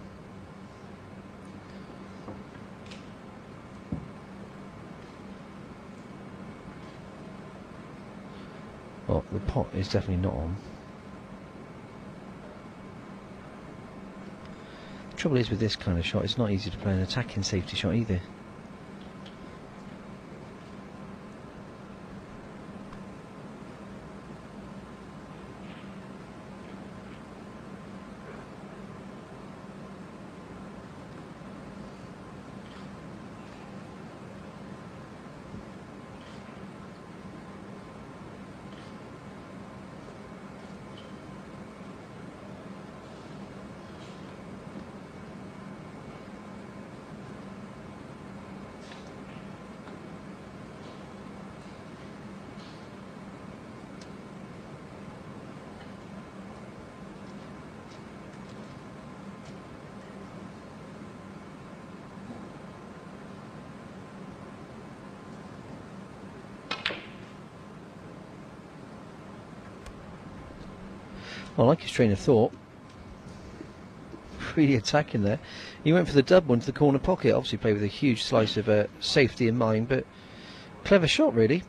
Well, the pot is definitely not on. The trouble is with this kind of shot, it's not easy to play an attacking safety shot either. Well, I like his train of thought. Really attacking there. He went for the dub one to the corner pocket. Obviously played with a huge slice of safety in mind, but clever shot really.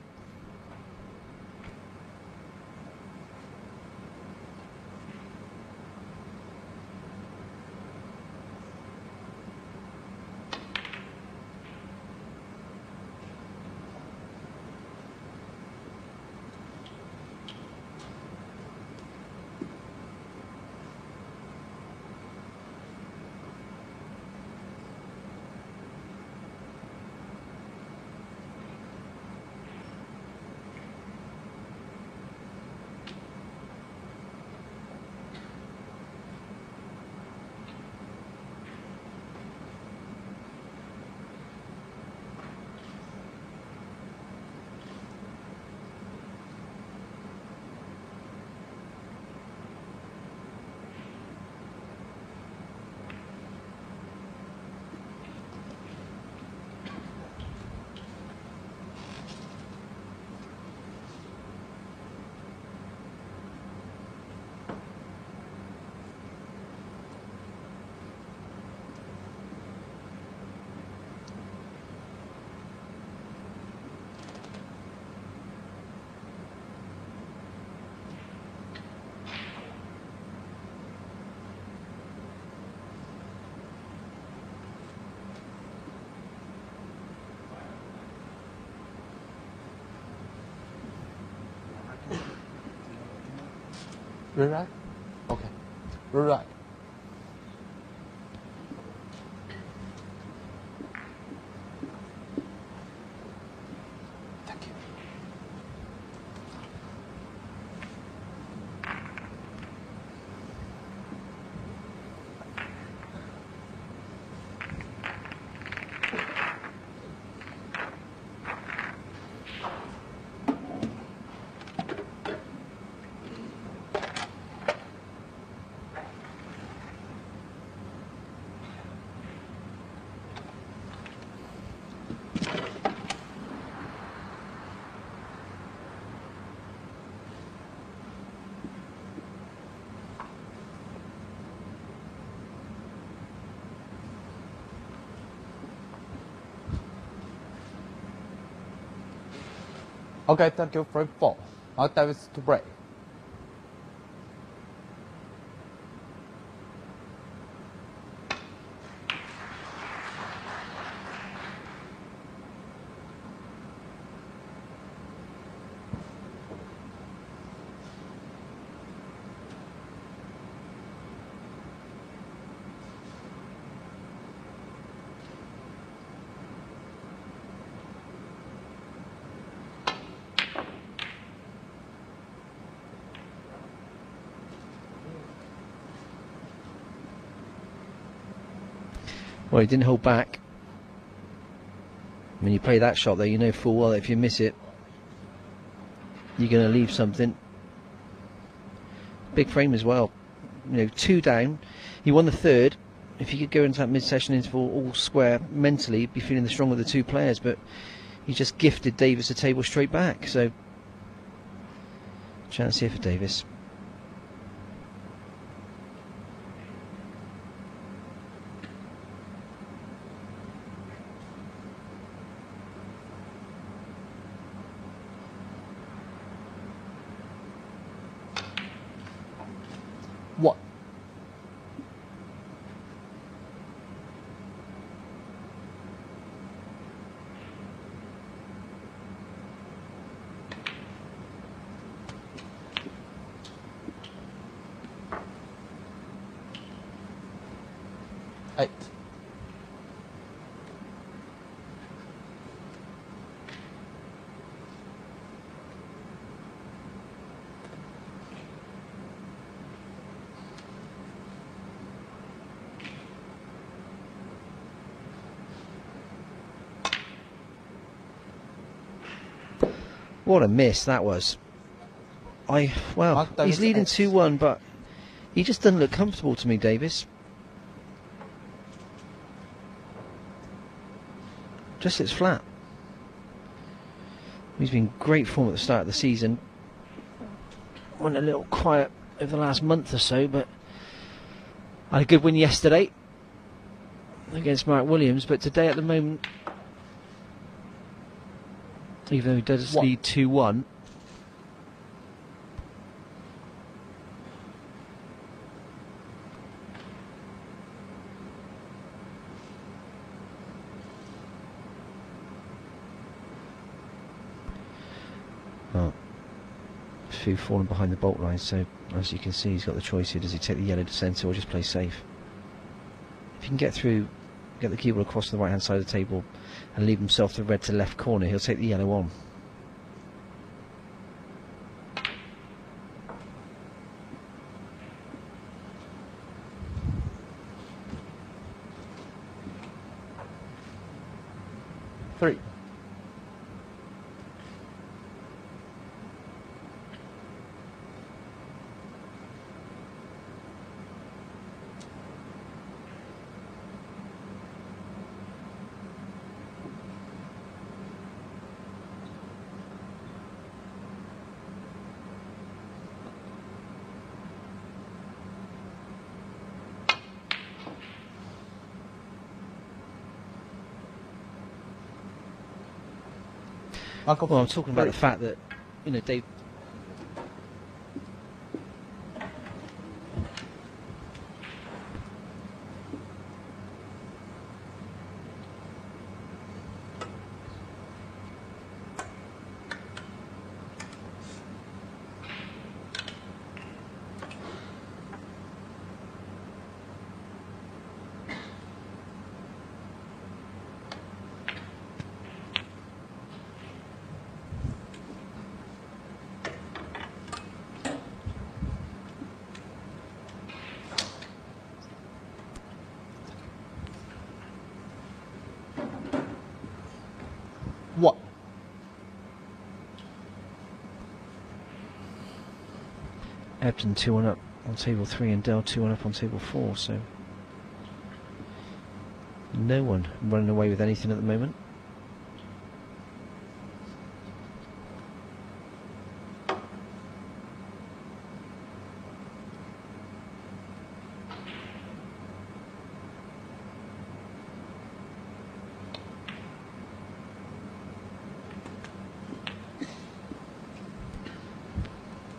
Right? Okay. Right. Thank you. Okay, thank you. Frame 4. Davis to break. Well, he didn't hold back. When you play that shot there, you know full well that if you miss it, you're going to leave something. Big frame as well. You know, 2 down. He won the third. If he could go into that mid-session interval all square mentally, he'd be feeling the stronger of the 2 players, but he just gifted Davis the table straight back. So, chance here for Davis. 8. What a miss that was. Well, he's leading 2-1, but he just doesn't look comfortable to me, Davis. Just sits flat. He's been great form at the start of the season. Went a little quiet over the last month or so, but had a good win yesterday against Mark Williams, but today at the moment, even though he does lead 2-1, well, a few falling behind the bolt line, so as you can see he's got the choice here. Does he take the yellow to centre or just play safe? If he can get through, get the cue ball across to the right hand side of the table and leave himself the red to left corner, he'll take the yellow on. Three. Well, I'm talking about the fact that, you know, Dave. What? Ebden 2-1 up on table 3 and Dell 2-1 up on table 4, so no one running away with anything at the moment.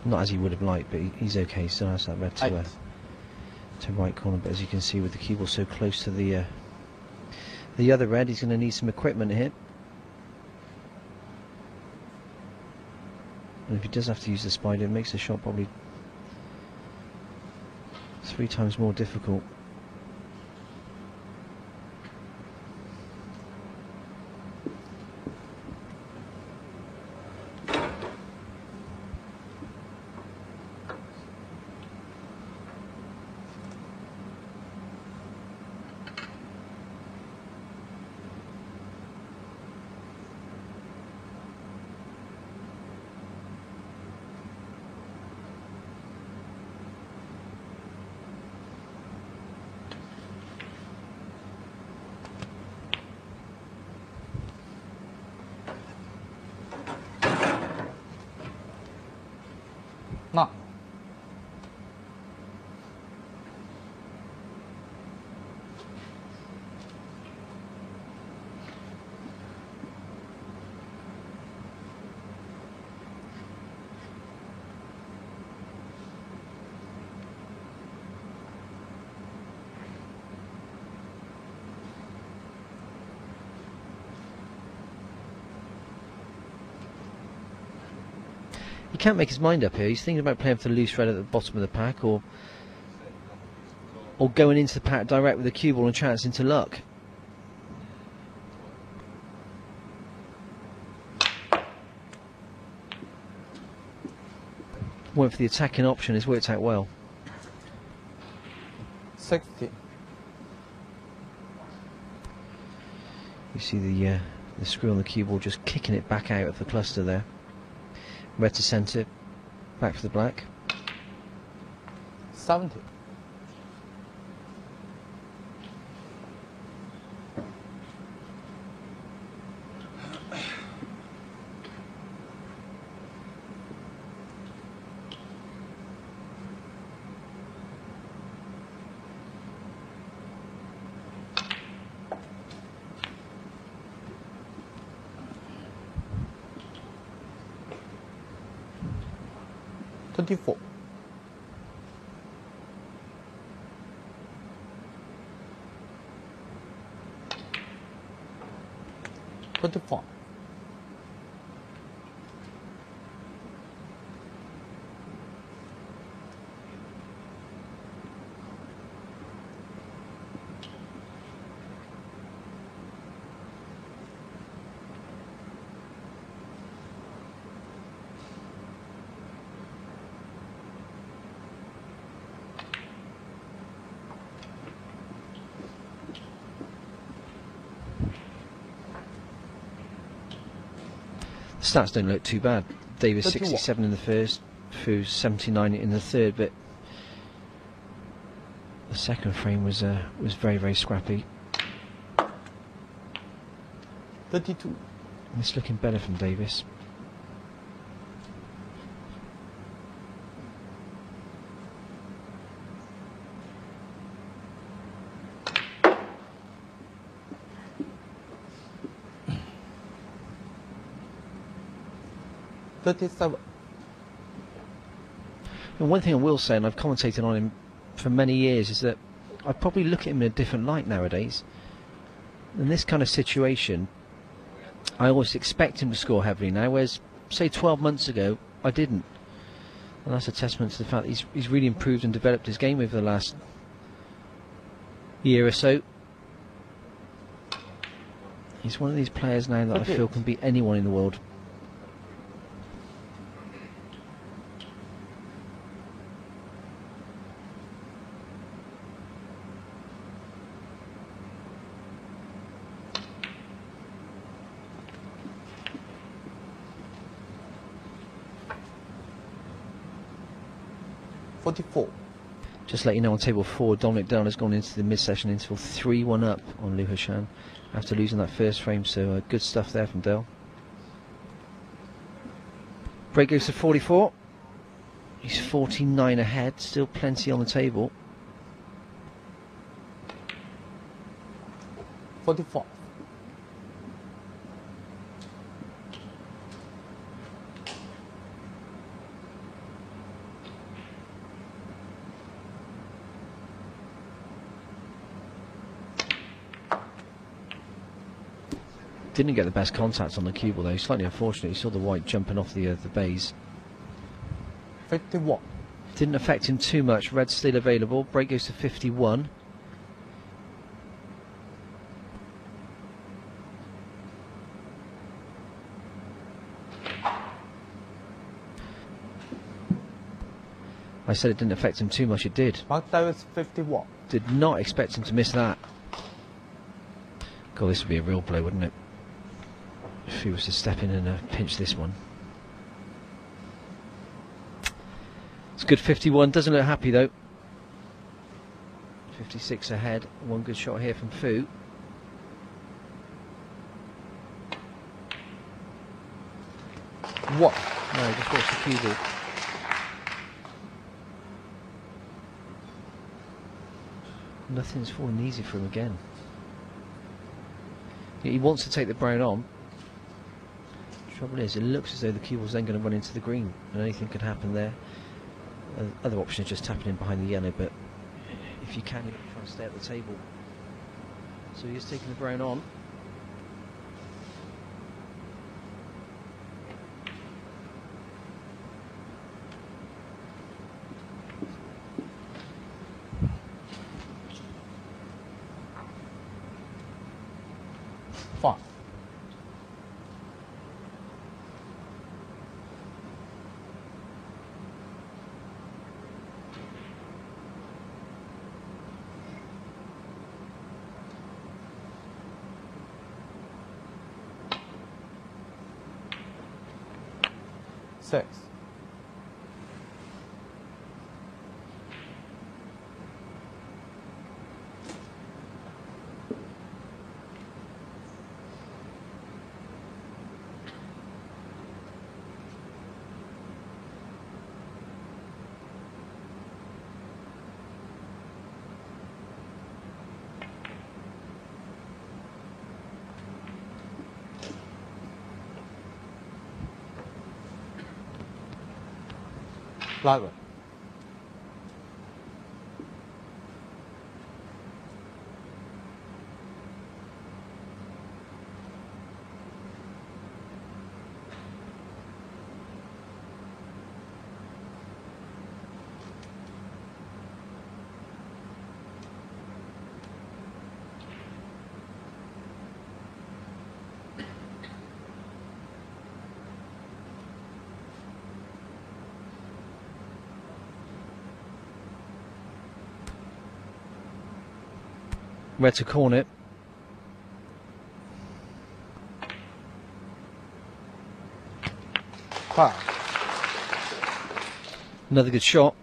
Not as he would have liked, but he's okay. He still has that red to right corner. But as you can see, with the cue ball so close to the other red, he's going to need some equipment here. And if he does have to use the spider, it makes the shot probably 3 times more difficult. No. He can't make his mind up here. He's thinking about playing for the loose red at the bottom of the pack, or or going into the pack direct with a cue ball and chance into luck. Went for the attacking option, it's worked out well. 60. You see the screw on the cue ball just kicking it back out of the cluster there. Red to centre, back for the black. 70. $24. 25. Stats don't look too bad. Davis 31. 67 in the first, Fu 79 in the third, but the second frame was very, very scrappy. 32. It's looking better from Davis. $37. And one thing I will say, and I've commentated on him for many years, is that I probably look at him in a different light nowadays. In this kind of situation, I always expect him to score heavily now, whereas, say, 12 months ago, I didn't. And that's a testament to the fact that he's really improved and developed his game over the last year or so. He's one of these players now that I feel can beat anyone in the world. $44. Just to let you know, on table 4, Dominic Dunn has gone into the mid-session interval 3-1 up on Liu Heshan after losing that first frame, so good stuff there from Dell. Break goes to 44. He's 49 ahead, still plenty on the table. 45. Didn't get the best contact on the cue ball though, slightly unfortunate. You saw the white jumping off the bays. 51. Didn't affect him too much. Red's still available. Break goes to 51. I said it didn't affect him too much. It did. Mark Davis 51. Did not expect him to miss that. God, this would be a real blow, wouldn't it? If he was to step in and pinch this one. It's good 51, doesn't look happy though. 56 ahead, one good shot here from Fu. What? No, just watch the cue ball. Nothing's falling easy for him again. He wants to take the brown on. Trouble is, it looks as though the cue ball's then going to run into the green, and anything could happen there. Other option is just tapping in behind the yellow, but if you can, you try and stay at the table. So he's taking the brown on. 5. Six. Live. Where to corner it. Five. Another good shot.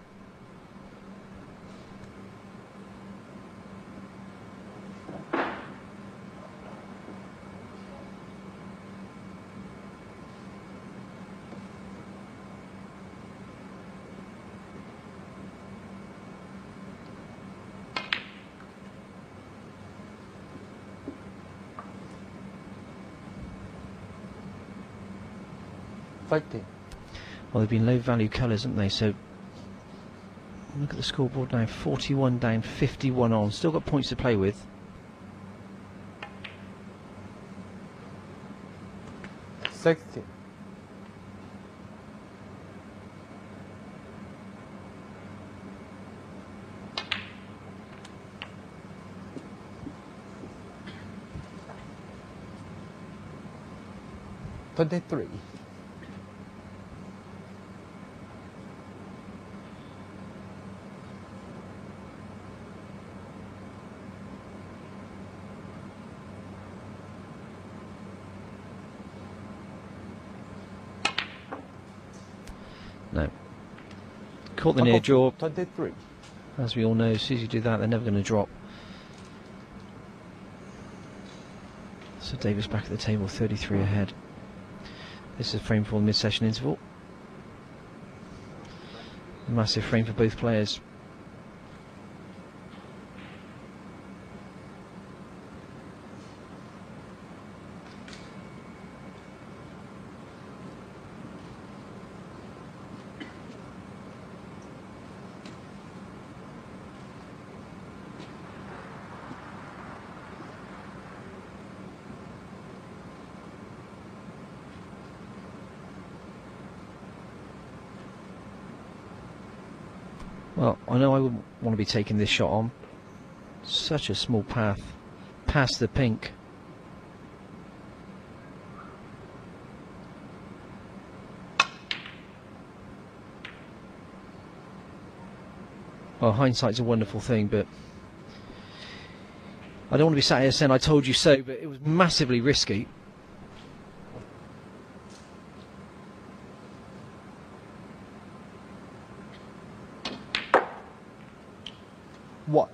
Well, they've been low value colours, haven't they? So look at the scoreboard now, 41 down, 51 on. Still got points to play with. 60. $23. No. Caught the near jaw. 23. As we all know, as soon as you do that, they're never going to drop. So Davis back at the table, 33 ahead. This is a frame for the mid-session interval. A massive frame for both players. Well, I know I wouldn't want to be taking this shot on. Such a small path past the pink. Well, hindsight's a wonderful thing, but I don't want to be sat here saying I told you so, but it was massively risky. What?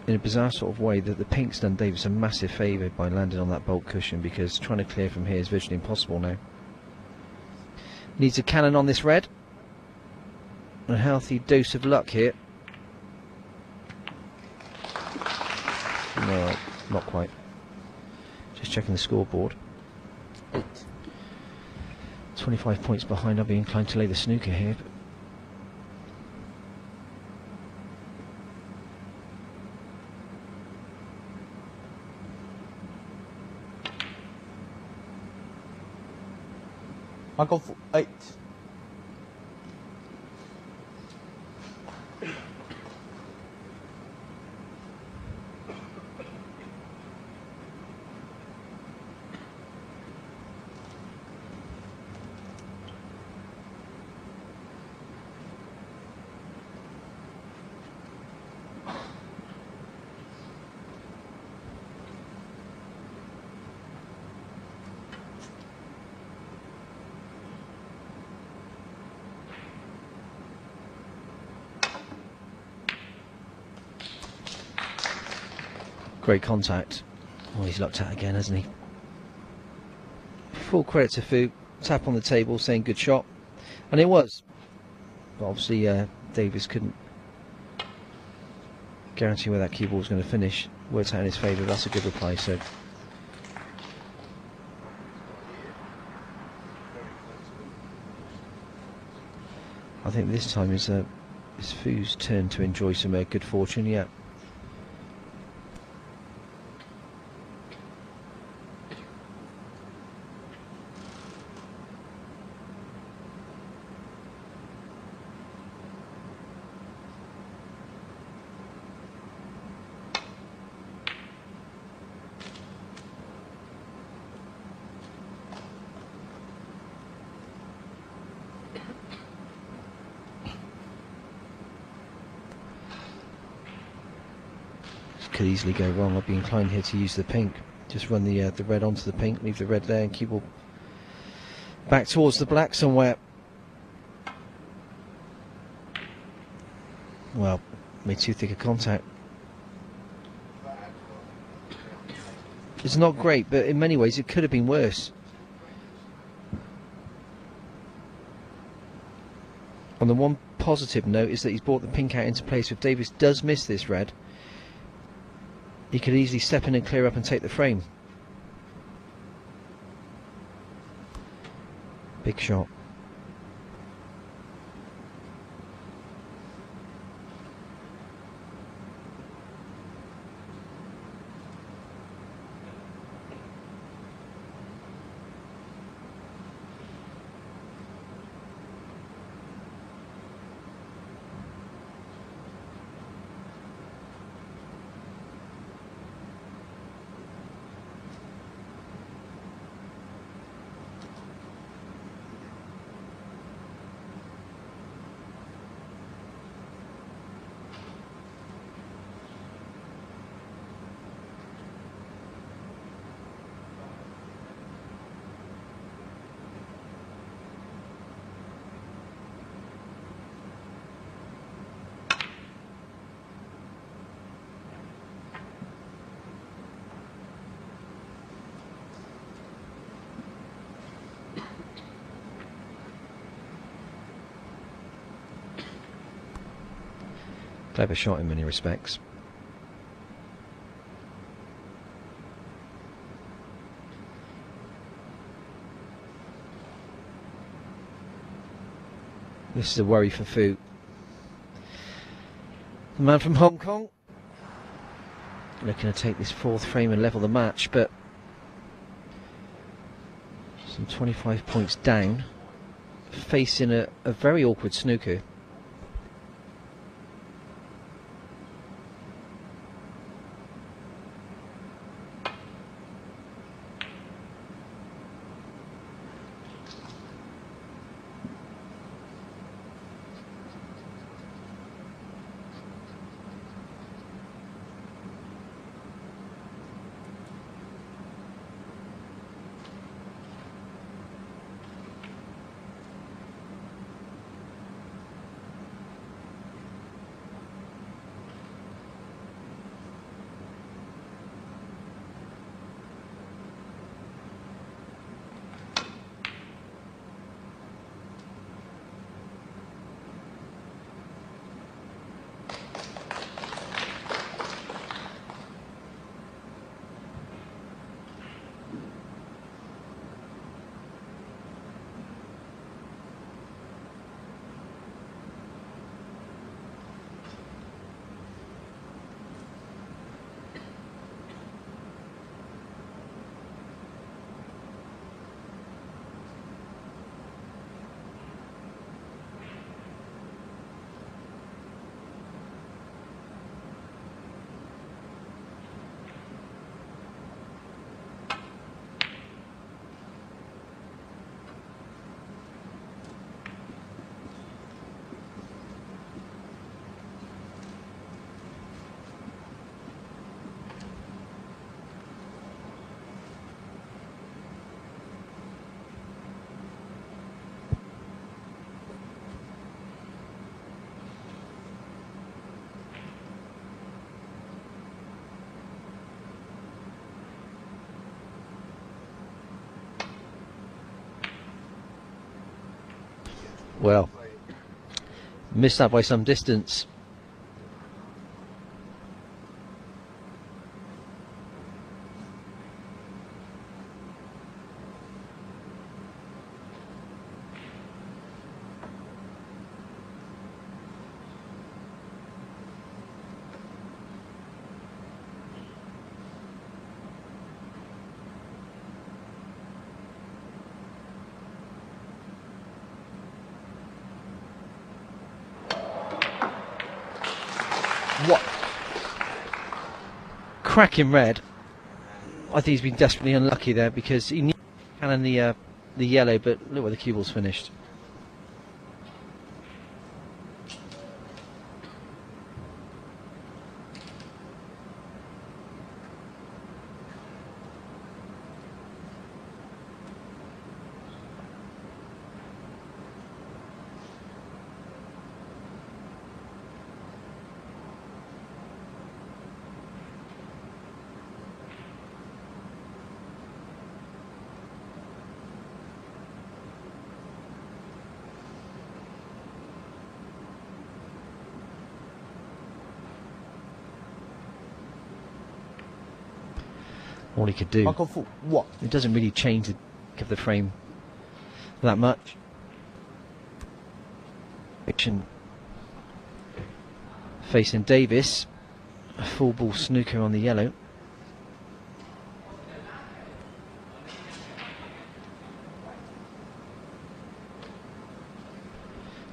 In a bizarre sort of way, that the pink's done Davis a massive favour by landing on that bolt cushion, because trying to clear from here is virtually impossible now. Needs a cannon on this red. A healthy dose of luck here. No, not quite. Just checking the scoreboard. 8. 25 points behind. I'll be inclined to lay the snooker here. But I'll go for 8. Great contact. Oh, he's looked at again, hasn't he? Full credit to Fu. Tap on the table saying good shot. And it was. But obviously Davis couldn't guarantee where that cue ball was going to finish. Worked out in his favour. That's a good reply. So I think this time is Fu's turn to enjoy some good fortune. Yeah. Could easily go wrong. I'd be inclined here to use the pink. Just run the red onto the pink, leave the red there, and keep all back towards the black somewhere. Well, made too thick a contact. It's not great, but in many ways it could have been worse. On the one positive note is that he's brought the pink out into place. If Davis does miss this red, he could easily step in and clear up and take the frame. Big shot. Clever shot in many respects. This is a worry for Fu. The man from Hong Kong looking to take this fourth frame and level the match, but some 25 points down, facing a very awkward snooker. Well, missed that by some distance. What? Cracking red. I think he's been desperately unlucky there because he knew cannon the yellow, but look where the cue ball's finished. All he could do. What? It doesn't really change the look of the frame that much. Fiction facing Davis, a full ball snooker on the yellow.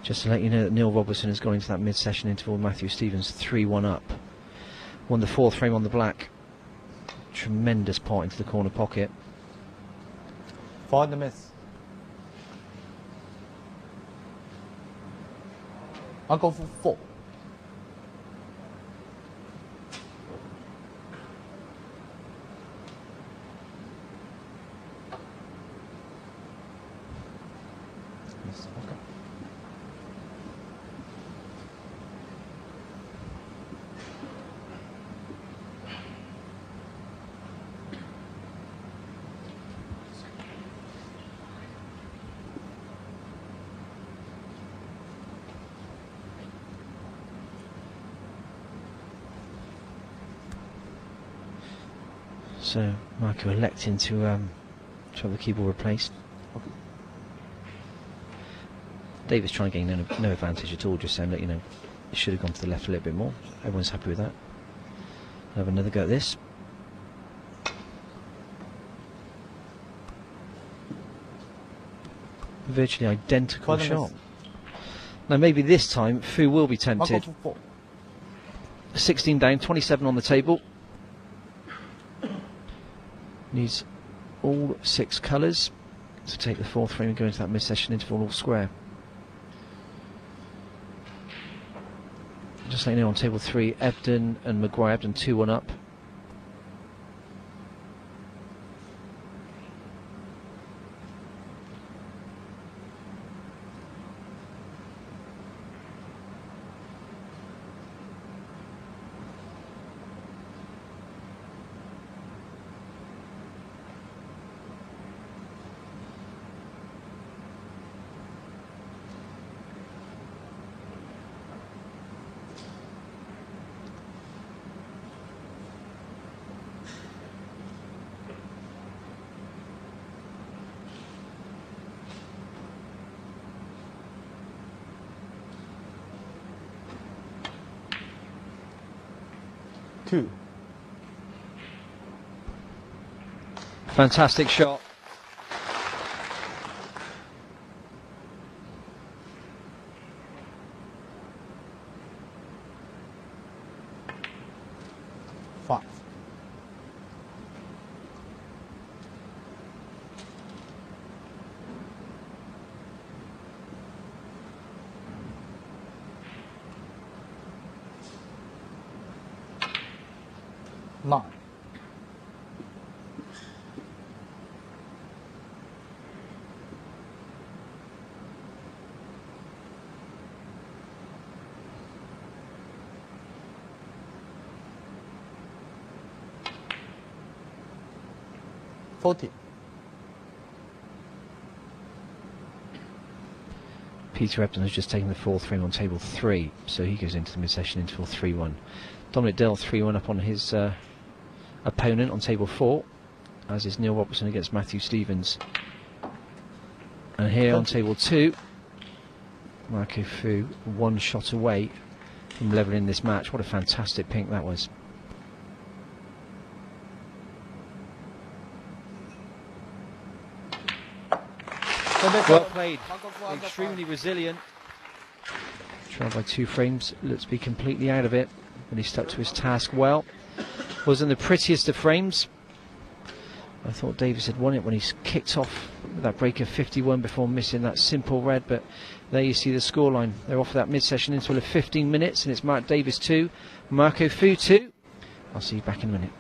Just to let you know that Neil Robertson has gone into that mid-session interval. Matthew Stevens 3-1 up. Won the fourth frame on the black. Tremendous pot into the corner pocket. For the miss. I'll go for 4. Yes, okay. So Marco electing to have the cue ball replaced. Okay. Davis trying to gain no advantage at all, just saying that, you know, it should have gone to the left a little bit more. Everyone's happy with that. I'll have another go at this. Virtually identical shot. Now maybe this time Fu will be tempted. 16 down, 27 on the table. Needs all 6 colours to take the fourth frame and go into that mid-session interval all square. Just letting you know on table 3, Ebden and Maguire. Ebden 2-1 up. Two. Fantastic shot. Five. Nine. Peter Ebdon has just taken the 4th frame on table 3, so he goes into the mid-session interval 3-1. Dominic Dale 3-1 up on his opponent on table 4, as is Neil Robertson against Matthew Stevens. And here on table 2, Marco Fu 1 shot away from levelling this match. What a fantastic pink that was. Well played, extremely resilient. Trailed by 2 frames, looked to be completely out of it, but he stuck to his task well. Wasn't the prettiest of frames. I thought Davis had won it when he kicked off with that break of 51 before missing that simple red, but there you see the scoreline. They're off that mid-session interval of 15 minutes, and it's Mark Davis 2, Marco Fu 2. I'll see you back in a minute.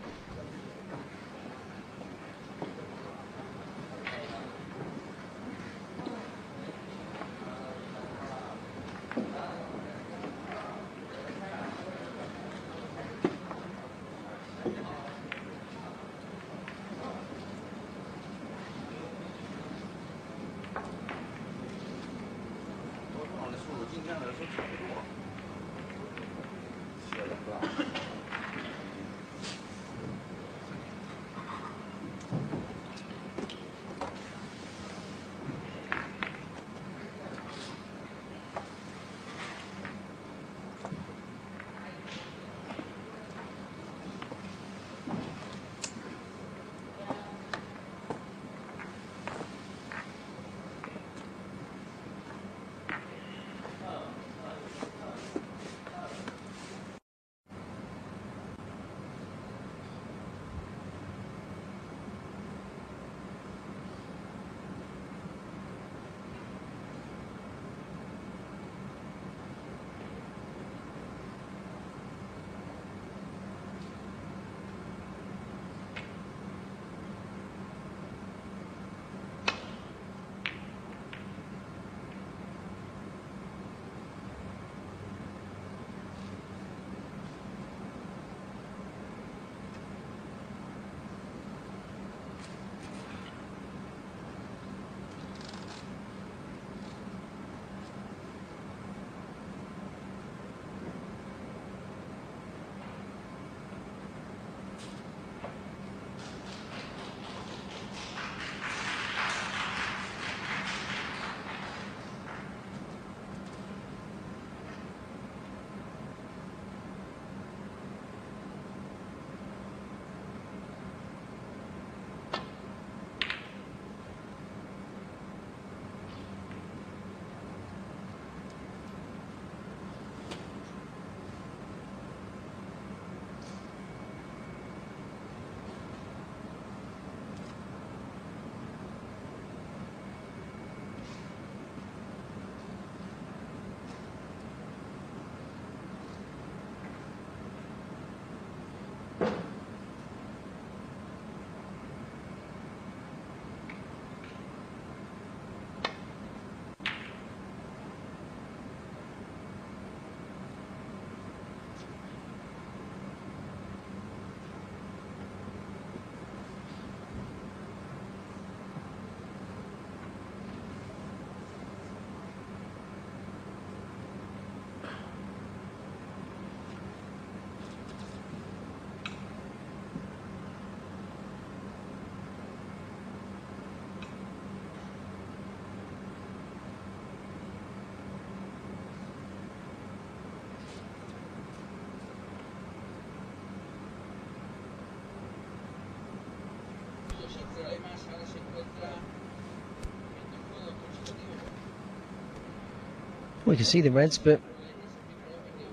We can see the reds, but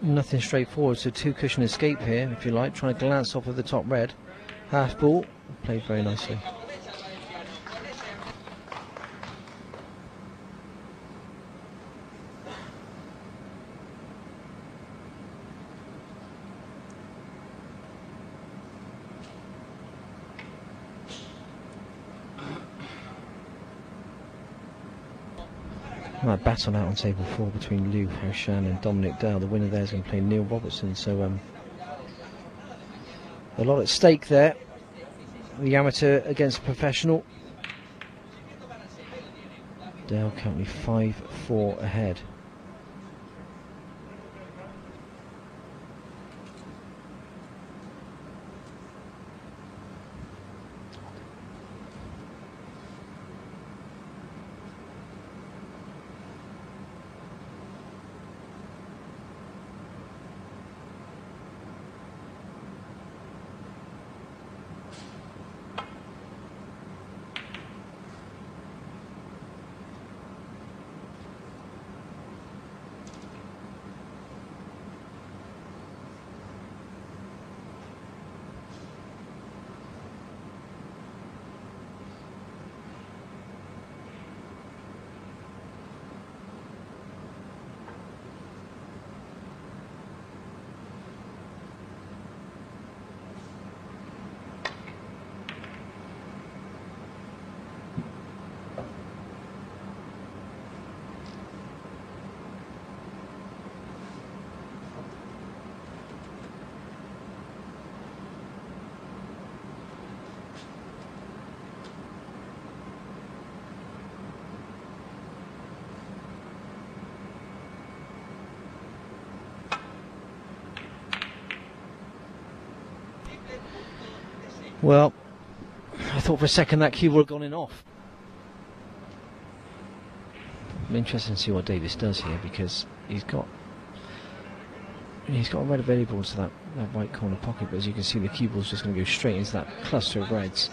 nothing straightforward. So 2 cushion escape here, if you like, trying to glance off of the top red. Half ball, played very nicely. Right, battle out on table 4 between Liu Haoshan and Dominic Dale. The winner there is going to play Neil Robertson, so a lot at stake there. The amateur against the professional. Dale currently 5-4 ahead. Well, I thought for a second that cue would have gone in off. I'm interested to see what Davis does here, because he's got a red available to that right corner pocket, but as you can see the cue ball's just going to go straight into that cluster of reds.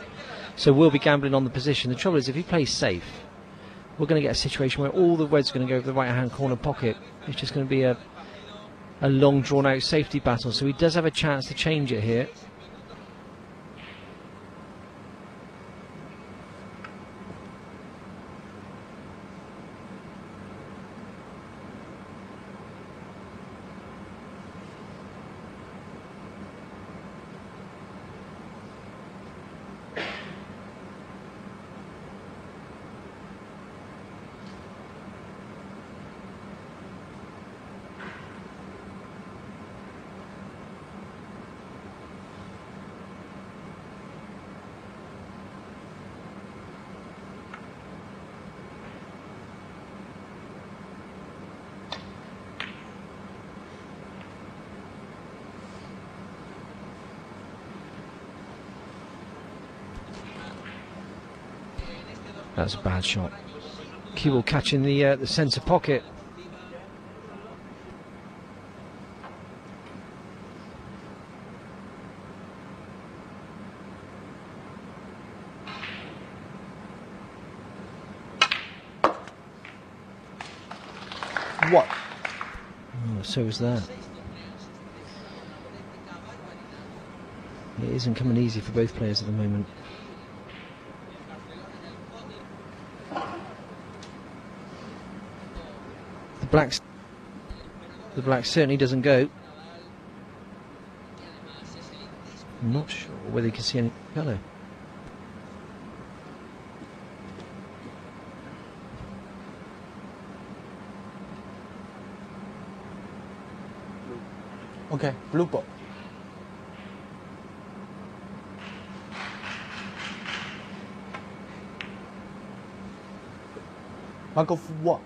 So we'll be gambling on the position. The trouble is, if he plays safe, we're going to get a situation where all the reds are going to go over the right hand corner pocket. It's just going to be a long drawn out safety battle, so he does have a chance to change it here. That's a bad shot. Cue ball catching the centre pocket. What? Oh, so was that. It isn't coming easy for both players at the moment. The black certainly doesn't go. I'm not sure whether you can see any colour. Okay, blue ball. I go for what?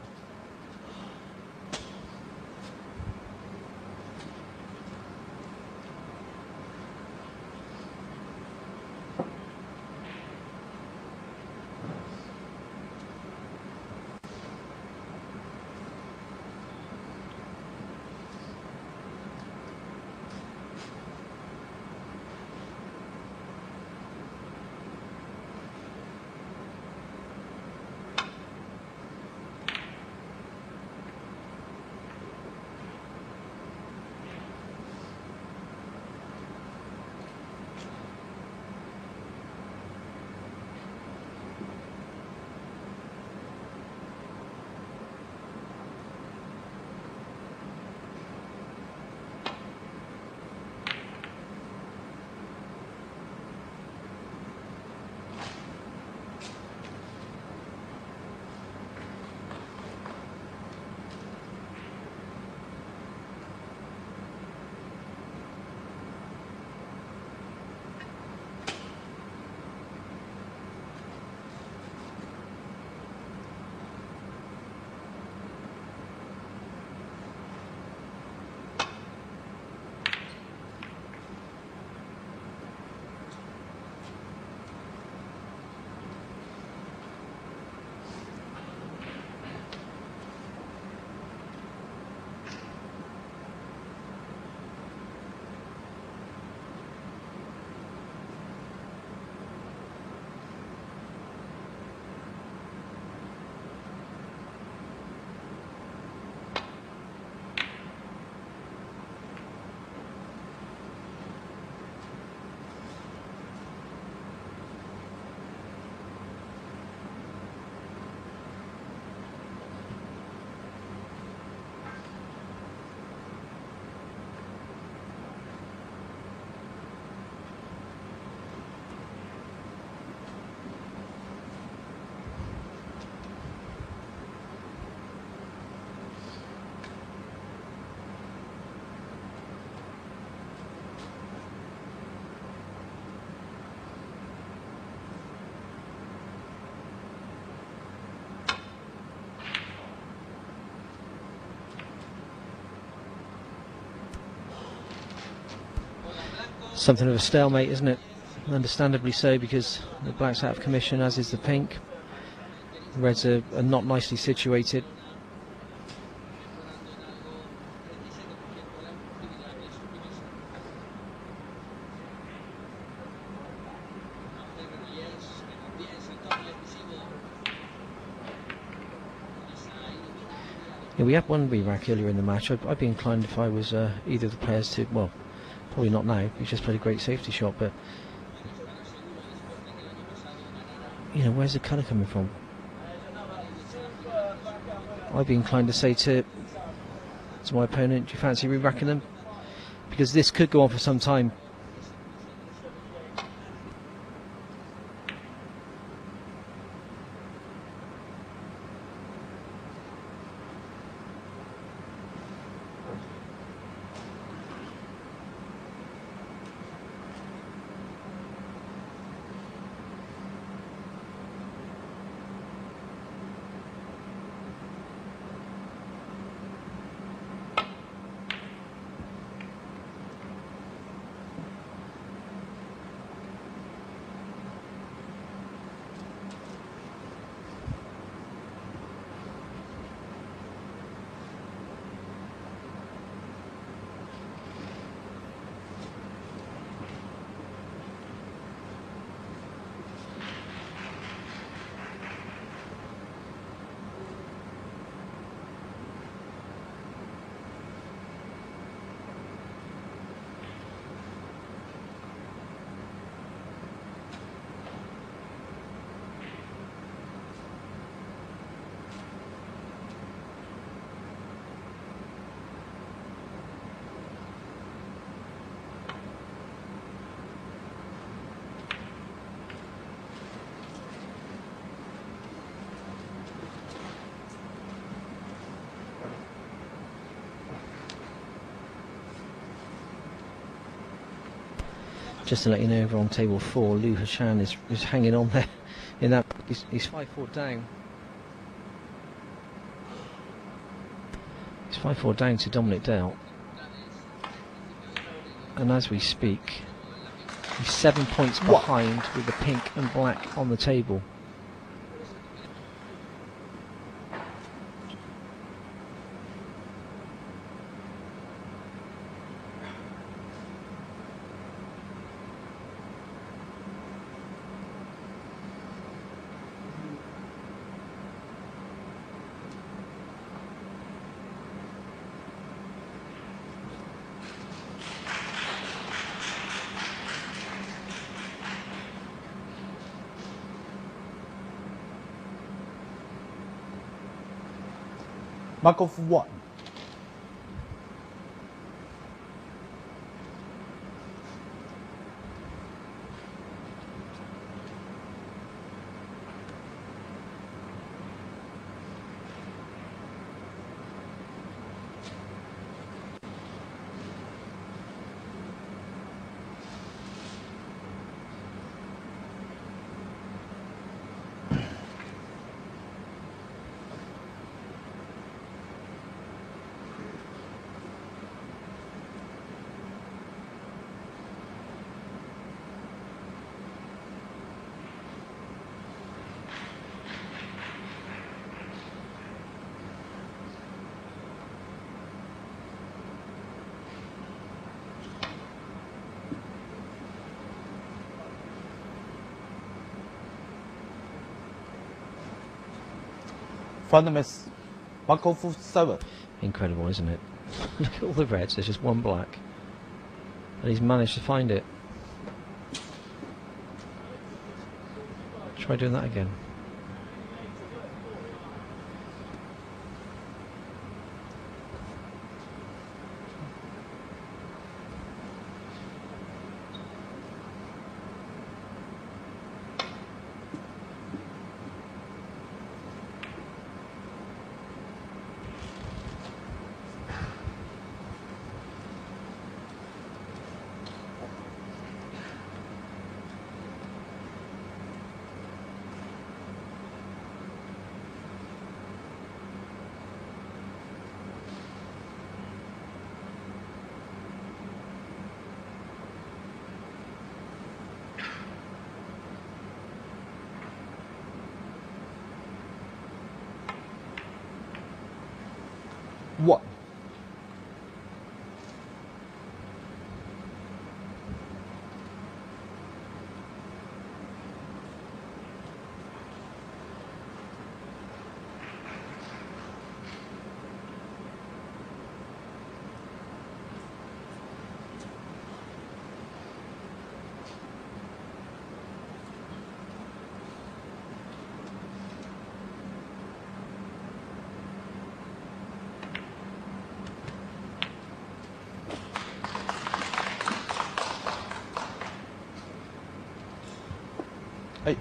Something of a stalemate, isn't it? Understandably so, because the black's out of commission, as is the pink. The reds are not nicely situated. Yeah, we had one re-rack earlier in the match. I'd be inclined if I was either of the players to, well, probably not now. He just played a great safety shot, but you know, where's the colour coming from? I'd be inclined to say to my opponent, do you fancy re-racking them? Because this could go on for some time. Just to let you know, over on table 4, Liu Hashan is hanging on there. In that, he's 5-4 down. He's 5-4 down to Dominic Dale. And as we speak, he's 7 points behind with the pink and black on the table. Mark of 1. Front miss. Mark of 7. Incredible, isn't it? Look at all the reds, there's just one black. And he's managed to find it. Try doing that again. 8.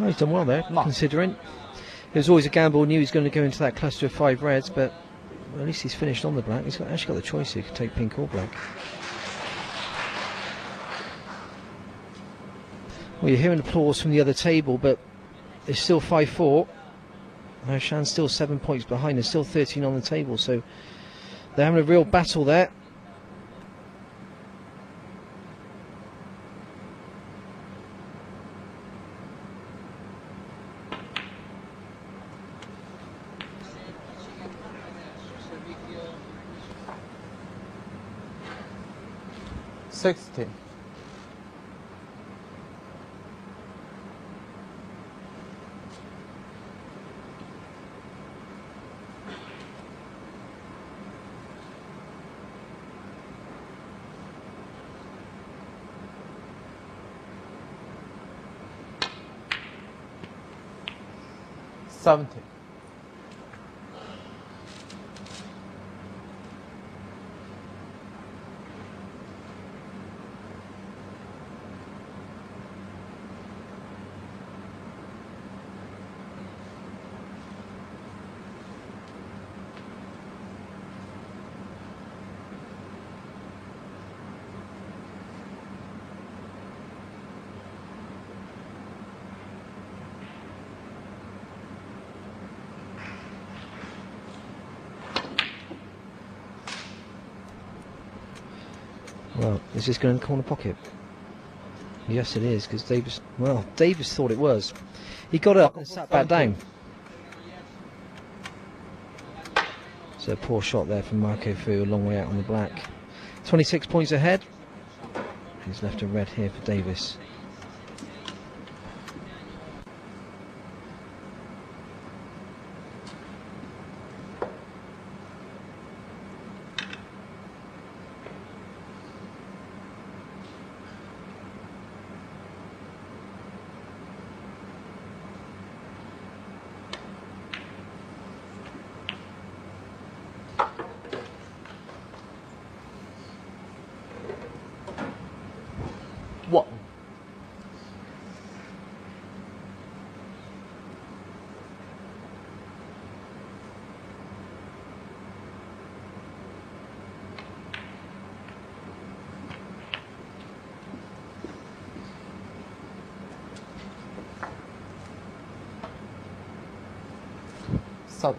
Oh, he's done well there, Nice. considering. It was always a gamble, knew he was going to go into that cluster of 5 reds, but well, at least he's finished on the black. He's actually got the choice here, he could take pink or black. Well, you're hearing applause from the other table, but it's still 5-4. Shan's still 7 points behind, there's still 13 on the table, so they're having a real battle there. $16. $17. Well, is this going in the corner pocket? Yes, it is, because Davis thought it was. He got up and sat back down. So a poor shot there from Marco Fu, a long way out on the black. 26 points ahead. He's left a red here for Davis. What? So.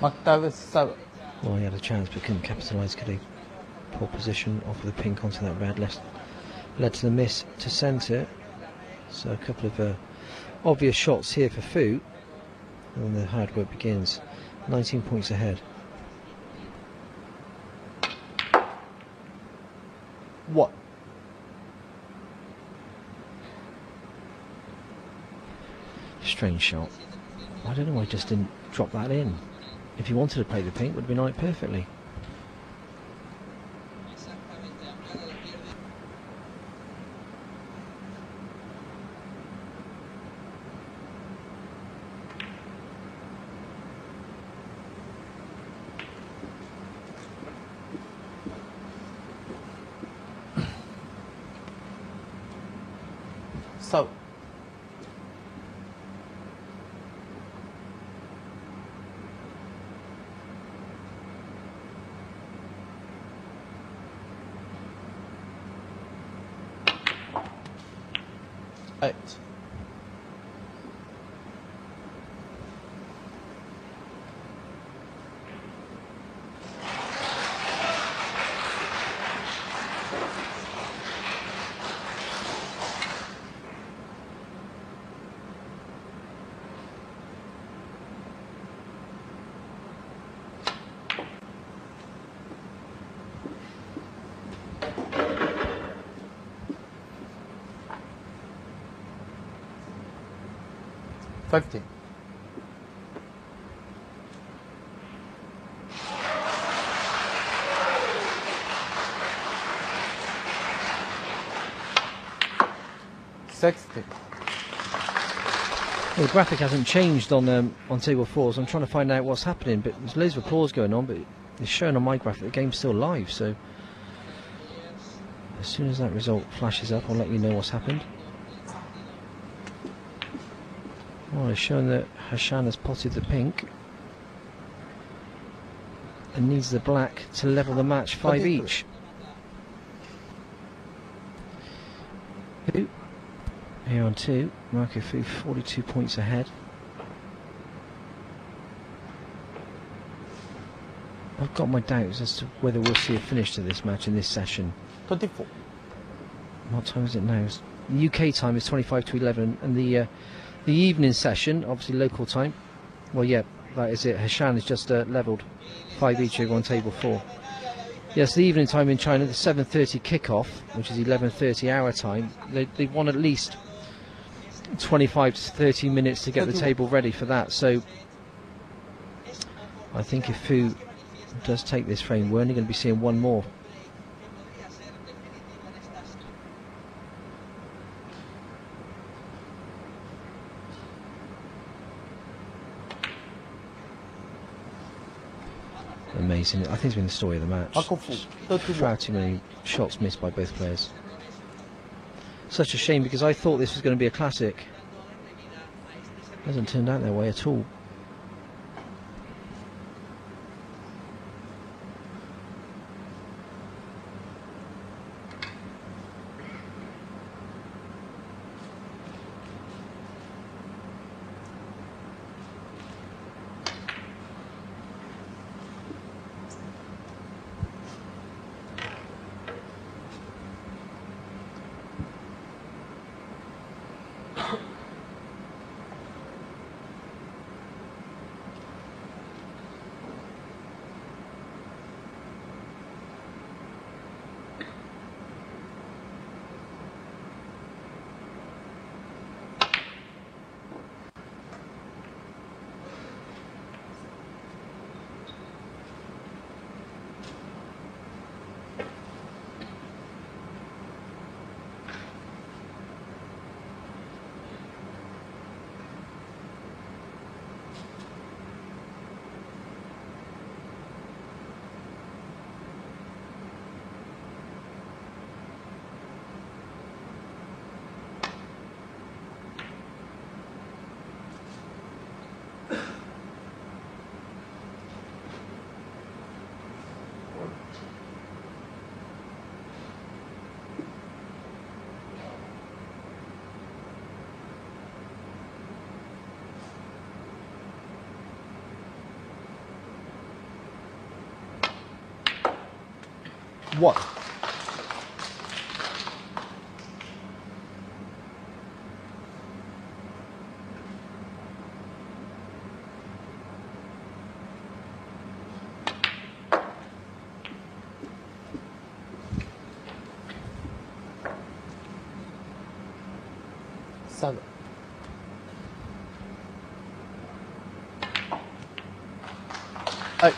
Mark Davis 7. Well, he had a chance but couldn't capitalise, could he? Poor position off of the pink onto that red led to the miss to centre. So a couple of obvious shots here for Fu, and the hard work begins. 19 points ahead. What? Strange shot. I don't know why he just didn't drop that in. If he wanted to play the pink, it would have been on it perfectly. 7. 8. 15. 60. Well, the graphic hasn't changed on table 4, so I'm trying to find out what's happening, but there's loads of applause going on, but it's showing on my graphic the game's still live, so as soon as that result flashes up, I'll let you know what's happened. Well, it's showing that Hashan has potted the pink and needs the black to level the match 5 each. Fu here on 2, Marco Fu 42 points ahead. I've got my doubts as to whether we'll see a finish to this match in this session. 24. What time is it now? The UK time is 25 to 11, and the evening session, obviously local time, well, yeah, that is it. Hashan is just levelled 5 each over on table 4. Yes, the evening time in China, the 7:30 kickoff, which is 11:30 our time. They want at least 25 to 30 minutes to get the table ready for that. So I think if Fu does take this frame, we're only going to be seeing one more. Amazing. I think it's been the story of the match. Far too many shots missed by both players. Such a shame, because I thought this was going to be a classic. Hasn't turned out that way at all. What? Seven. 8.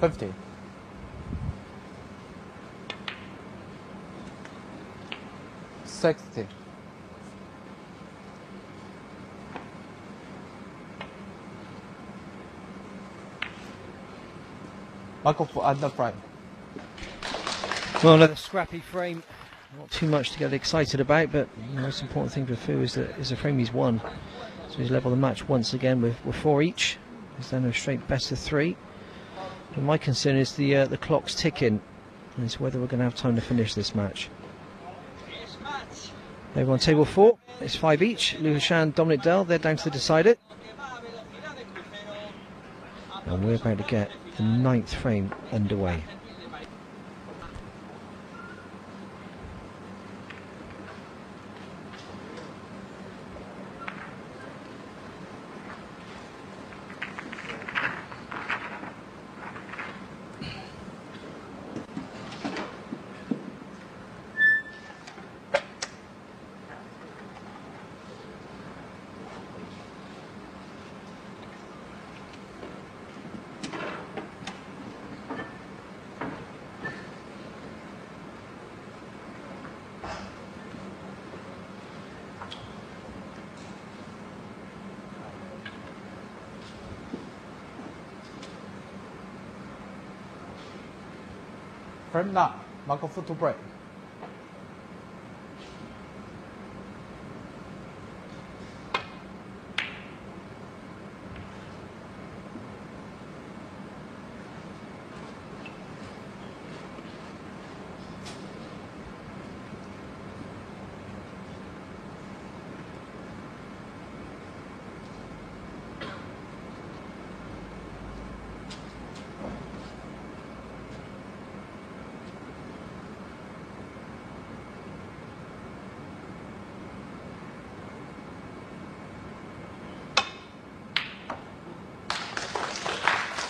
50. 50. 60. Mark of under frame. Well, another scrappy frame. Not too much to get excited about, but the most important thing for Fu is the frame he's won. So he's level the match once again with 4 each. He's down to a straight best of 3. But my concern is the clock's ticking, and it's whether we're going to have time to finish this match. Over on table 4, it's 5 each. Liu Shan, Dominic Dell, they're down to the decider. And we're about to get the 9th frame underway. Frame 9. Mark of to break.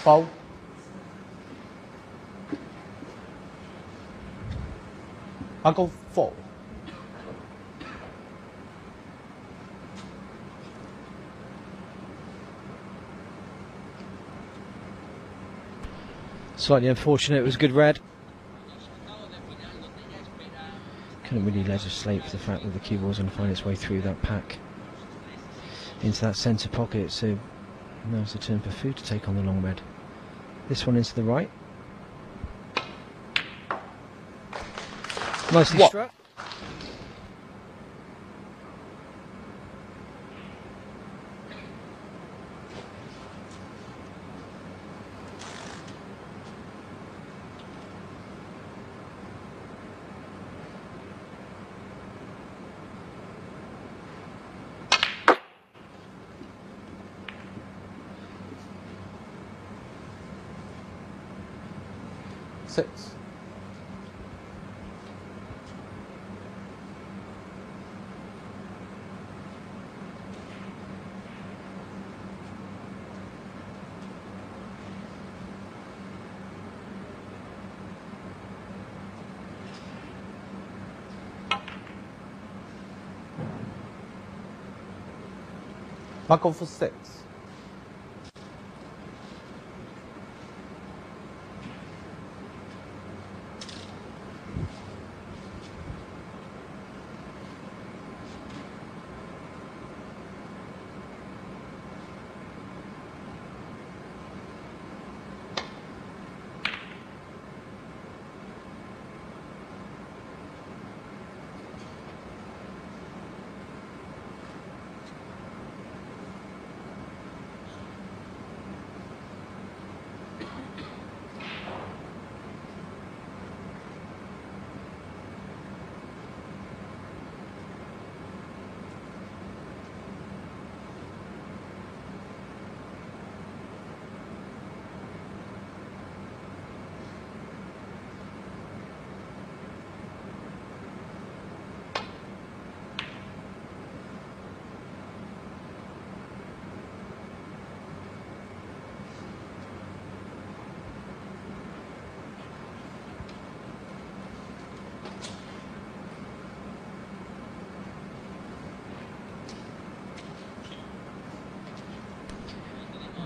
Fold. I'll go 4. Slightly unfortunate, it was good red. Couldn't really legislate for the fact that the cue ball was going to find its way through that pack into that centre pocket, so now it's a turn for Fu to take on the long red. This one into the right. Nicely struck. Six. Mark of 6.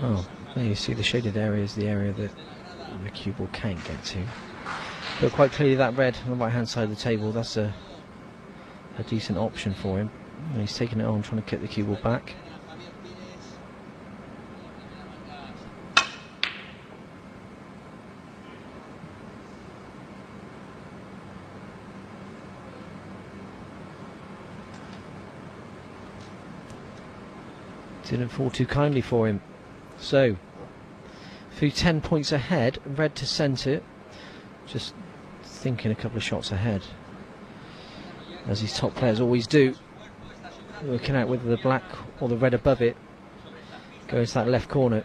Oh, there you see the shaded area is the area that the cue ball can't get to. But quite clearly that red on the right hand side of the table, that's a a decent option for him. And he's taking it on, trying to kick the cue ball back. Didn't fall too kindly for him. So, through 10 points ahead, red to centre. Just thinking a couple of shots ahead, as these top players always do. Working out whether the black or the red above it goes to that left corner.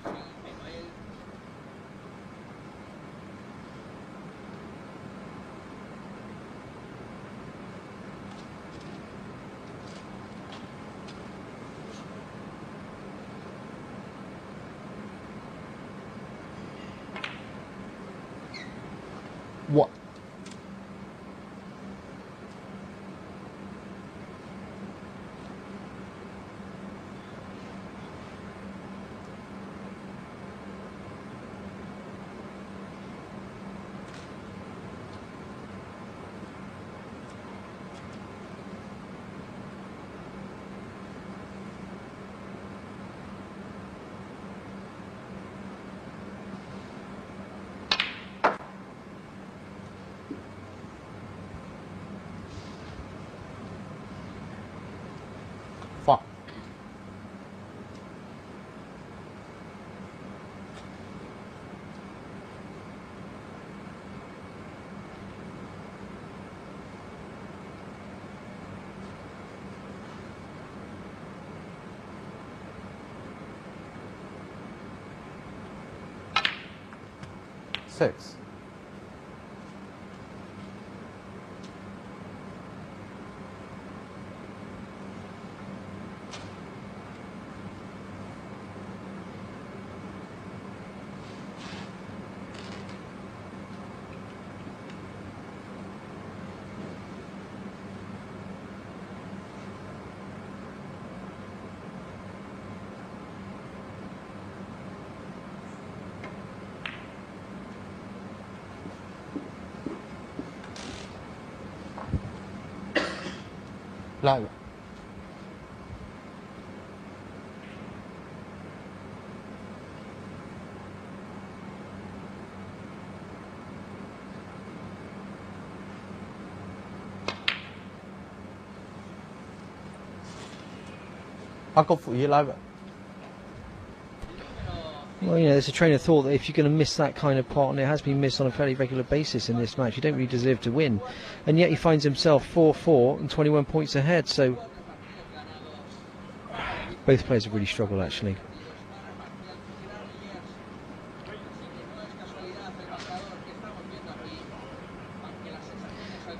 What? Fuck. Six. Black. I go for 11. Well, you know, there's a train of thought that if you're going to miss that kind of pot, and it has been missed on a fairly regular basis in this match, you don't really deserve to win. And yet he finds himself 4-4 and 21 points ahead, so both players have really struggled, actually.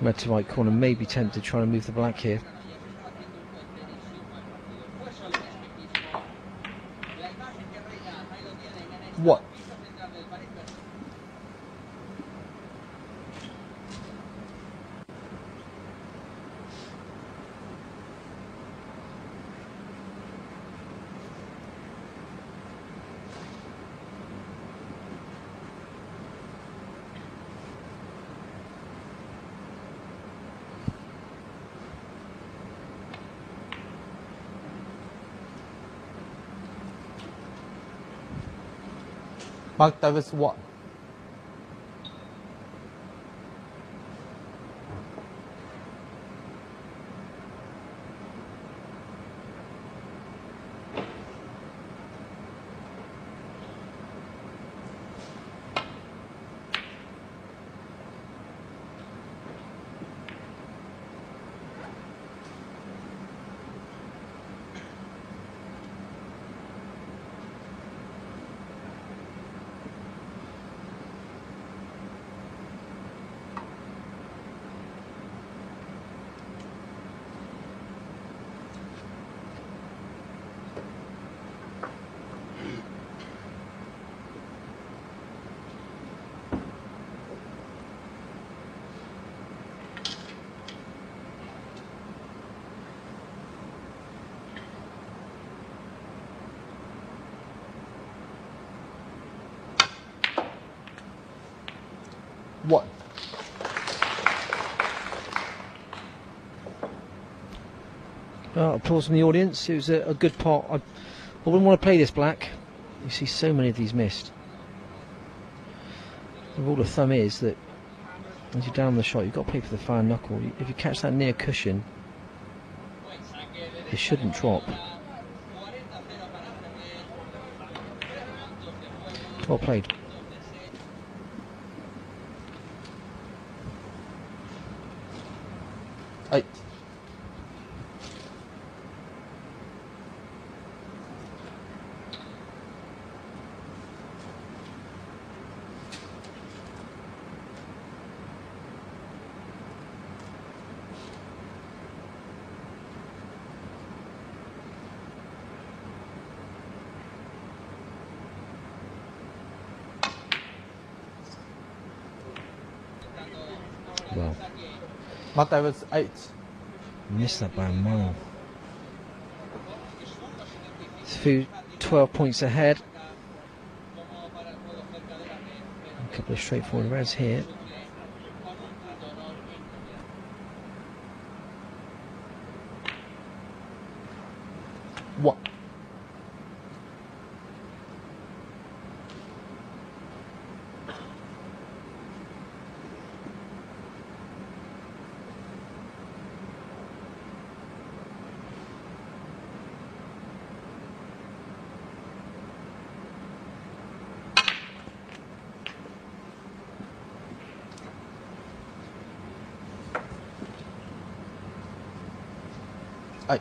Red to right corner may be tempted trying to move the black here. What? Mark Davis what? What? Applause from the audience. It was a good pot. I wouldn't want to play this black. You see so many of these missed. The rule of thumb is that as you're down the shot, you've got to play for the fire knuckle. If you catch that near cushion, it shouldn't drop. Well played. Eight. Well, But I was 8. missed that by a mile. Fu 12 points ahead. A couple of straightforward reds here. What? Eight.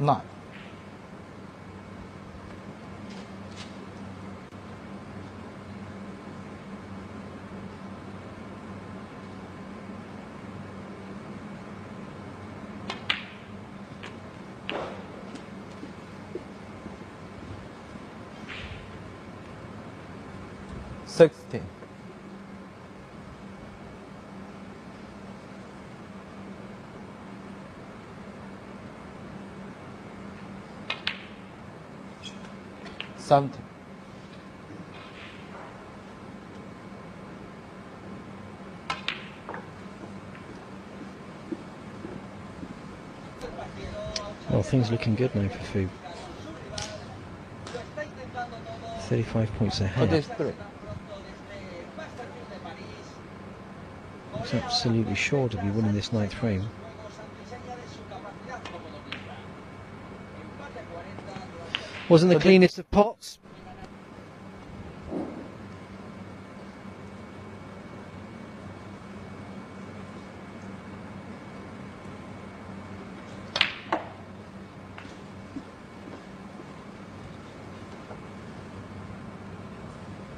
Nine. 16. 17. Well, things looking good now for Fu. 35 points ahead. 23. He's absolutely sure to be winning this ninth frame. Wasn't the cleanest of pots.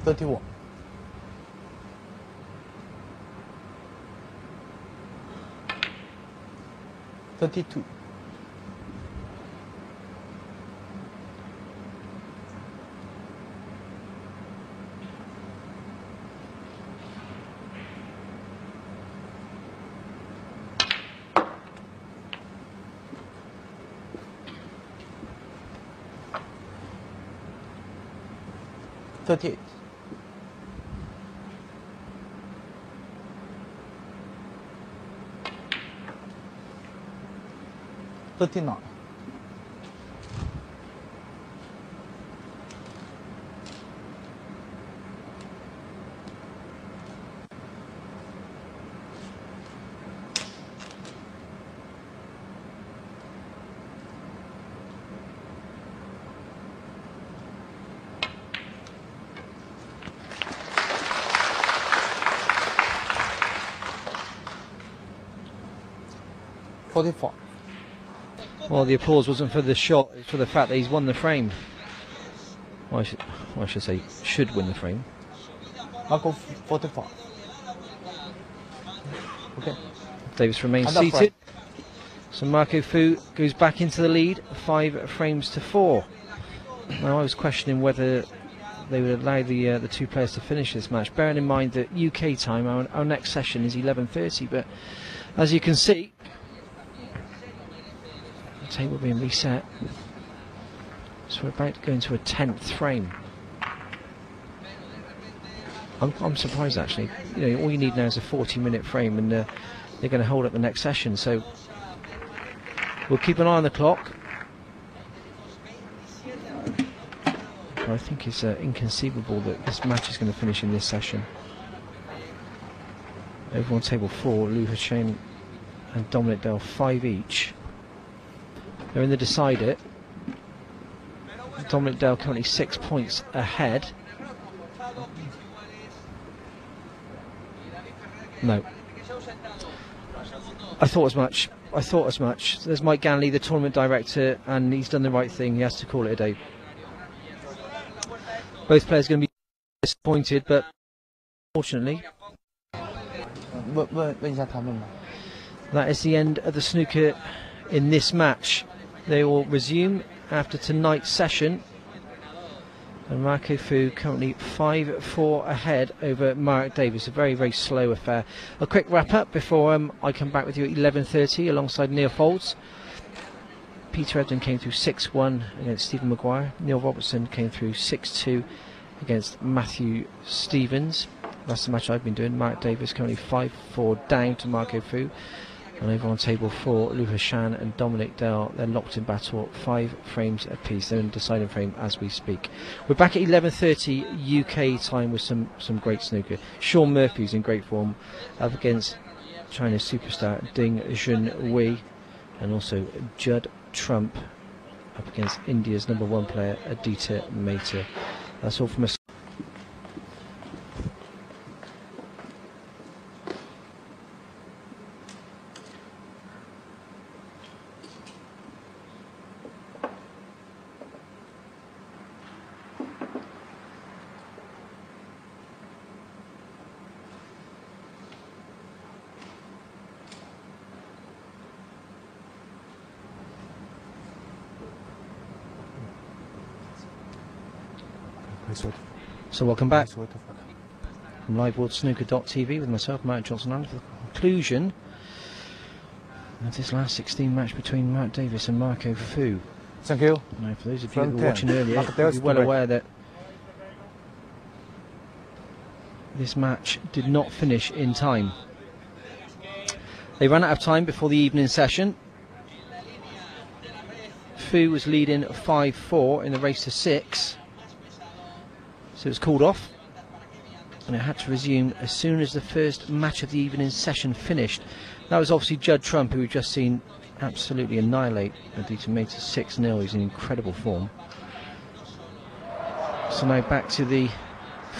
$31. 32. 38. 39. 44. Well, the applause wasn't for the shot, it's for the fact that he's won the frame. Well, I should say, should win the frame. I'll go 45. Okay. Davis remains And that's seated. right. So Marco Fu goes back into the lead, 5 frames to 4. Now, I was questioning whether they would allow the two players to finish this match, bearing in mind that UK time, our next session is 11:30, but as you can see, the table being reset. So we're about to go into a 10th frame. I'm surprised actually. You know, all you need now is a 40-minute frame, and they're going to hold up the next session. So we'll keep an eye on the clock. I think it's inconceivable that this match is going to finish in this session. Over on table 4, Liu Hashane and Dominic Dale, 5 each. They're in the decider. Dominic Dale currently 6 points ahead. No. I thought as much. There's Mike Ganley, the tournament director, and he's done the right thing. He has to call it a day. Both players are going to be disappointed, but fortunately, that is the end of the snooker in this match. They will resume after tonight's session. And Marco Fu currently 5-4 ahead over Mark Davis. A very, very slow affair. A quick wrap up before I come back with you at 11:30 alongside Neil Folds. Peter Ebdon came through 6-1 against Stephen Maguire. Neil Robertson came through 6-2 against Matthew Stevens. That's the match I've been doing. Mark Davis currently 5-4 down to Marco Fu. And over on table 4, Liu Hashane and Dominic Dale, they're locked in battle, 5 frames apiece. They're in deciding frame as we speak. We're back at 11:30 UK time with some great snooker. Sean Murphy's in great form up against China's superstar Ding Junhui, and also Judd Trump up against India's #1 player Aditya Mehta. That's all from us. So welcome back from liveworldsnooker.tv with myself, Mark Johnson, and for the conclusion of this last 16 match between Mark Davis and Marco Fu. Thank you. Now, for those of you that were watching earlier, you'll be well aware that this match did not finish in time. They ran out of time before the evening session. Fu was leading 5-4 in the race to 6. So it was called off, and it had to resume as soon as the first match of the evening session finished. That was obviously Judd Trump, who we've just seen absolutely annihilate Aditya Mehta 6-0. He's in incredible form. So now back to the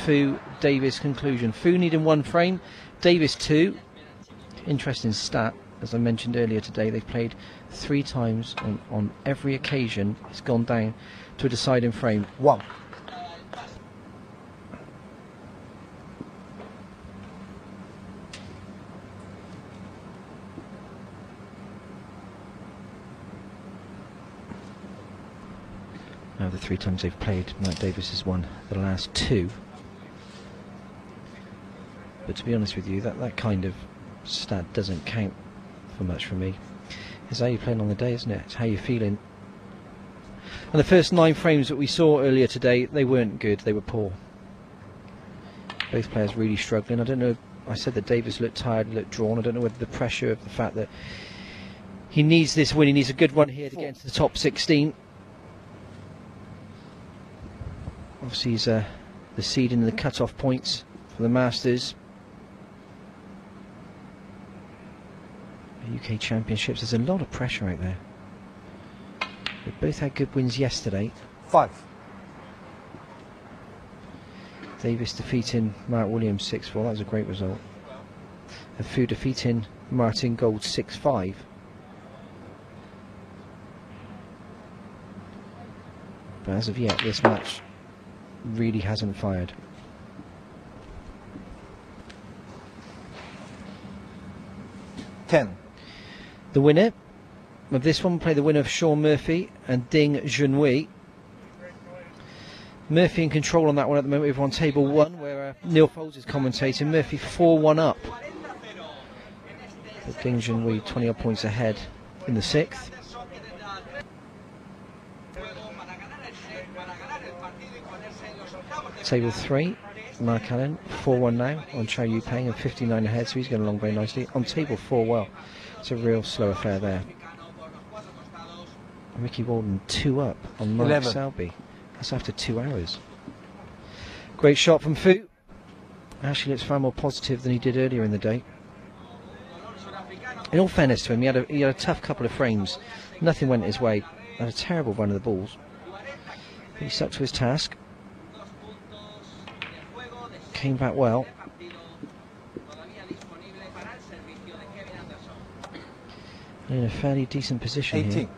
Fu-Davis conclusion. Fu needing 1 frame, Davis 2. Interesting stat, as I mentioned earlier today, they've played 3 times on every occasion. It's gone down to a deciding frame. 1. Now the 3 times they've played, Mark Davis has won the last 2. But to be honest with you, that kind of stat doesn't count for much for me. It's how you're playing on the day, isn't it? It's how you're feeling. And the first 9 frames that we saw earlier today, they weren't good, they were poor. Both players really struggling. I don't know, I said that Davis looked tired, looked drawn. I don't know whether the pressure of the fact that he needs this win, he needs a good one here to get into the top 16. Obviously he's the seed in the cut-off points for the Masters. UK Championships, there's a lot of pressure out there. They both had good wins yesterday. 5. Davis defeating Mark Williams 6-4, that was a great result. And Fu defeating Martin Gold 6-5. But as of yet, this match really hasn't fired. The winner of this one will play the winner of Sean Murphy and Ding Junhui. Murphy in control on that one at the moment. We're on table 1 where Neil Folds is commentating. Murphy 4-1 up. But Ding Junhui 20 odd points ahead in the 6th. Table 3, Mark Allen, 4-1 now on Chow Yu Peng and 59 ahead, so he's going along very nicely. On table 4, well, it's a real slow affair there. Ricky Walden 2 up on Mark 11. Selby. That's after 2 hours. Great shot from Fu. Actually looks far more positive than he did earlier in the day. In all fairness to him, he had a tough couple of frames. Nothing went his way. Had a terrible run of the balls. He stuck to his task. Came back well. In a fairly decent position 18. here.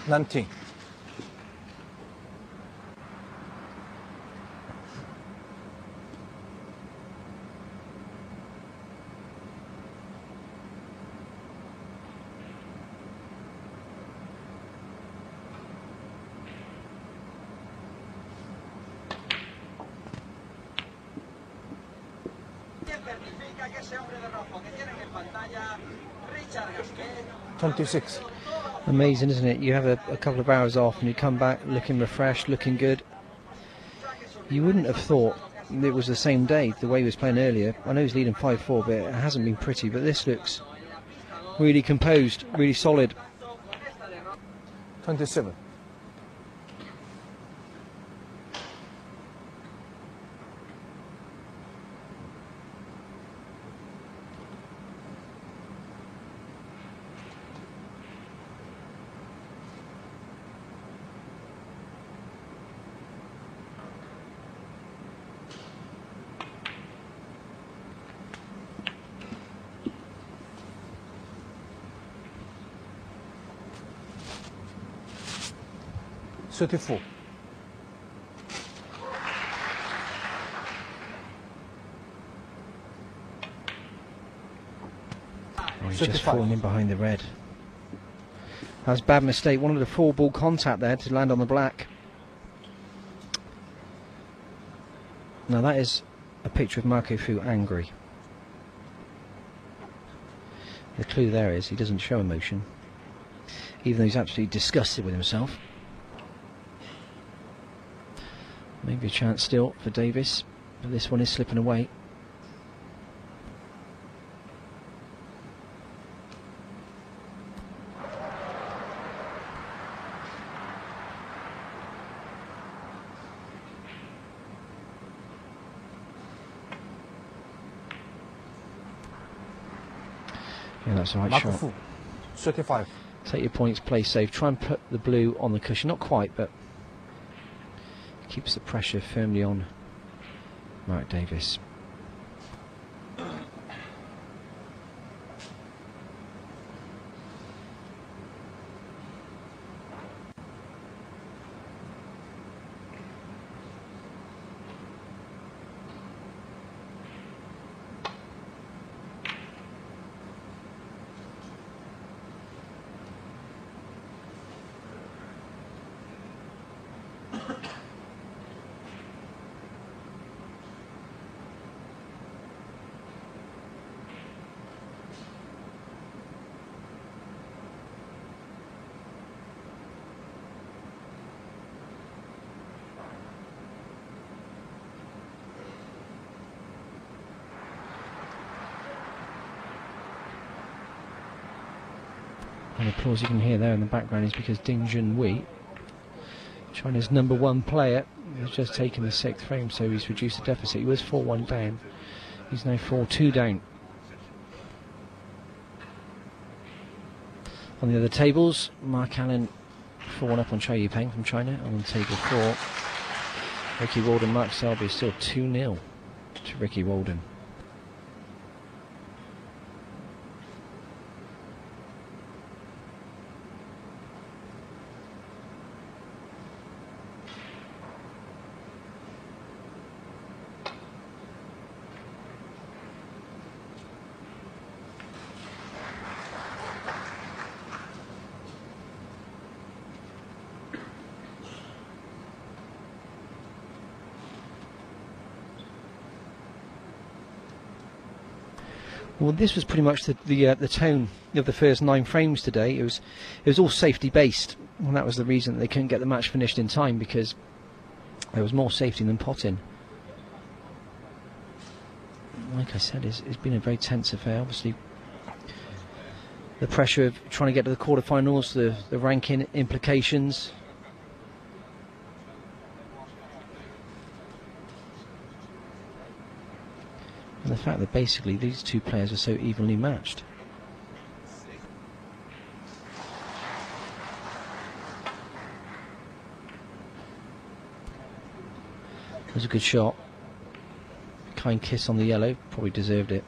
Nineteen. Certifica que ese hombre de rojo que tienen en pantalla, Richard. Gasquet. 26. Amazing, isn't it? You have a couple of hours off and you come back looking refreshed, looking good. You wouldn't have thought it was the same day, the way he was playing earlier. I know he's leading 5-4, but it hasn't been pretty. But this looks really composed, really solid. 27. Thirty-four. Oh, he's just fallen in behind the red. That was a bad mistake. Wanted a 4-ball contact there to land on the black. Now that is a picture of Marco Fu angry. The clue there is he doesn't show emotion, even though he's absolutely disgusted with himself. Maybe a chance still for Davis, but this one is slipping away. Yeah, that's the right Marco shot. Fu. 35. Take your points, play safe. Try and put the blue on the cushion. Not quite, but keeps the pressure firmly on Mark Davis. And the applause you can hear there in the background is because Ding Junhui, China's #1 player, has just taken the 6th frame, so he's reduced the deficit. He was 4-1 down. He's now 4-2 down. On the other tables, Mark Allen 4-1 up on Chow Yu Peng from China. On table 4, Ricky Walden, Mark Selby is still 2-0 to Ricky Walden. Well, this was pretty much the tone of the first 9 frames today. It was all safety based, and that was the reason that they couldn't get the match finished in time, because there was more safety than potting. Like I said, it's been a very tense affair. Obviously, the pressure of trying to get to the quarterfinals, the ranking implications. And the fact that basically these two players are so evenly matched. It was a good shot. Kind kiss on the yellow, probably deserved it.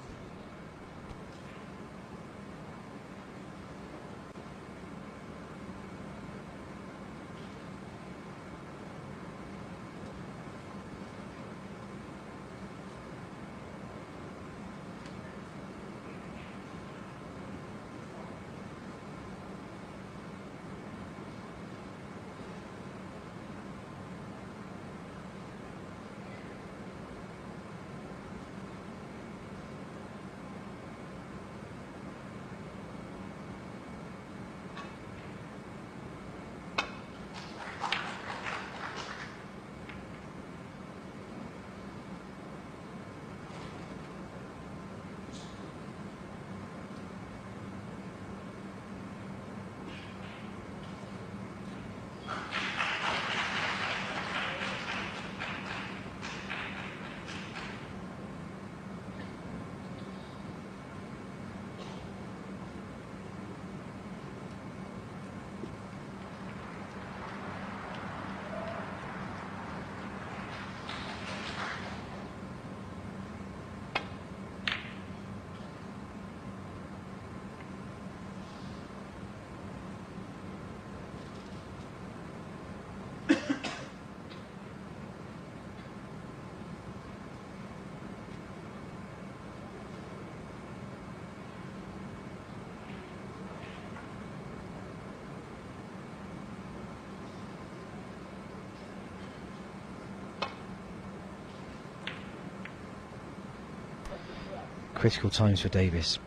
Critical times for Davis.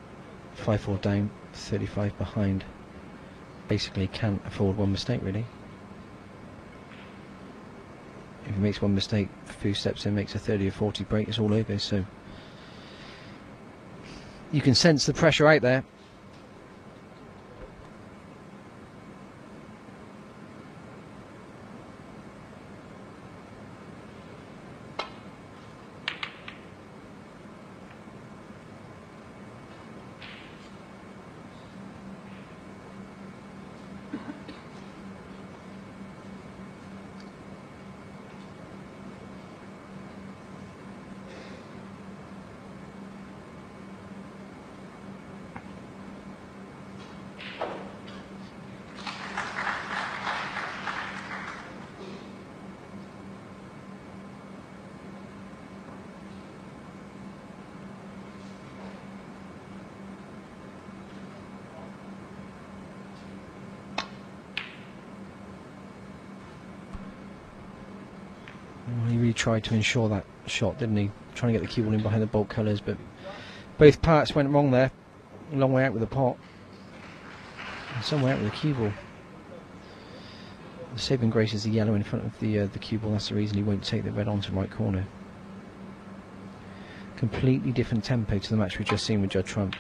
5-4 down, 35 behind. Basically can't afford one mistake, really. If he makes one mistake, a few steps in, makes a 30 or 40 break, it's all over. So you can sense the pressure out there. He really tried to ensure that shot, didn't he? Trying to get the cue ball in behind the bolt colours, but both parts went wrong there. A long way out with the pot, and some way out with the cue ball. The saving grace is the yellow in front of the cue ball. That's the reason he won't take the red onto right corner. Completely different tempo to the match we've just seen with Judd Trump.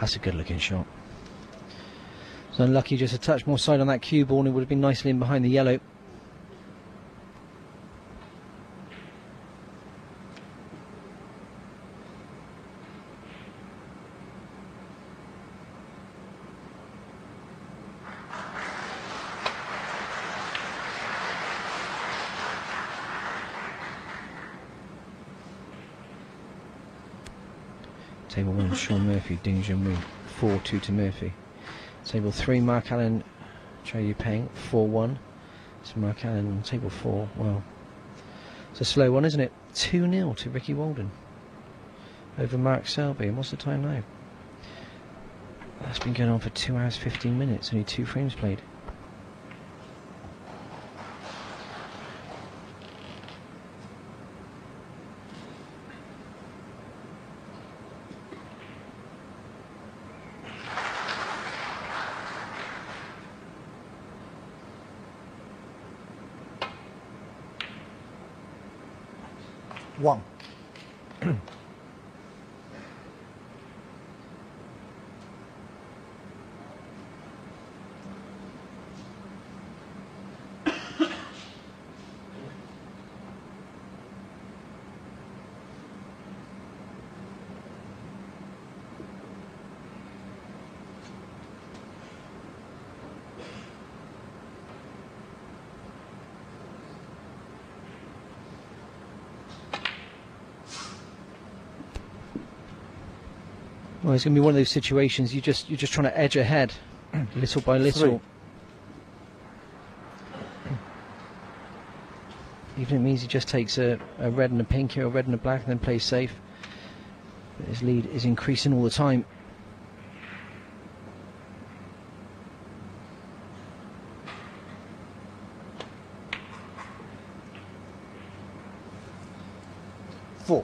That's a good looking shot. So unlucky, just a touch more side on that cue ball and it would have been nicely in behind the yellow. Table 1, Sean Murphy, Ding Junhui, 4-2 to Murphy. Table 3, Mark Allen, Chao Yu Peng, 4-1. So Mark Allen on table 4. Well, it's a slow one, isn't it? 2-0 to Ricky Walden over Mark Selby. And what's the time now? That's been going on for 2 hours 15 minutes, only 2 frames played. One. Well, it's going to be one of those situations you're just trying to edge ahead, little by little. Even if it means he just takes a red and a pink here, a red and a black, and then plays safe. But his lead is increasing all the time. Four.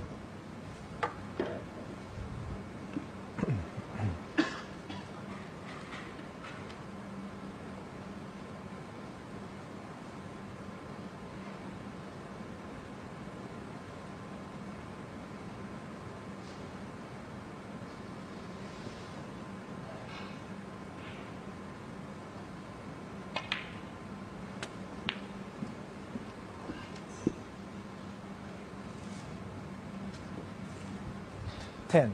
Ten.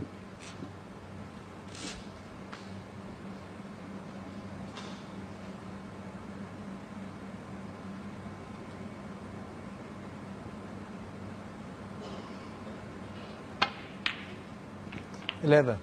Eleven.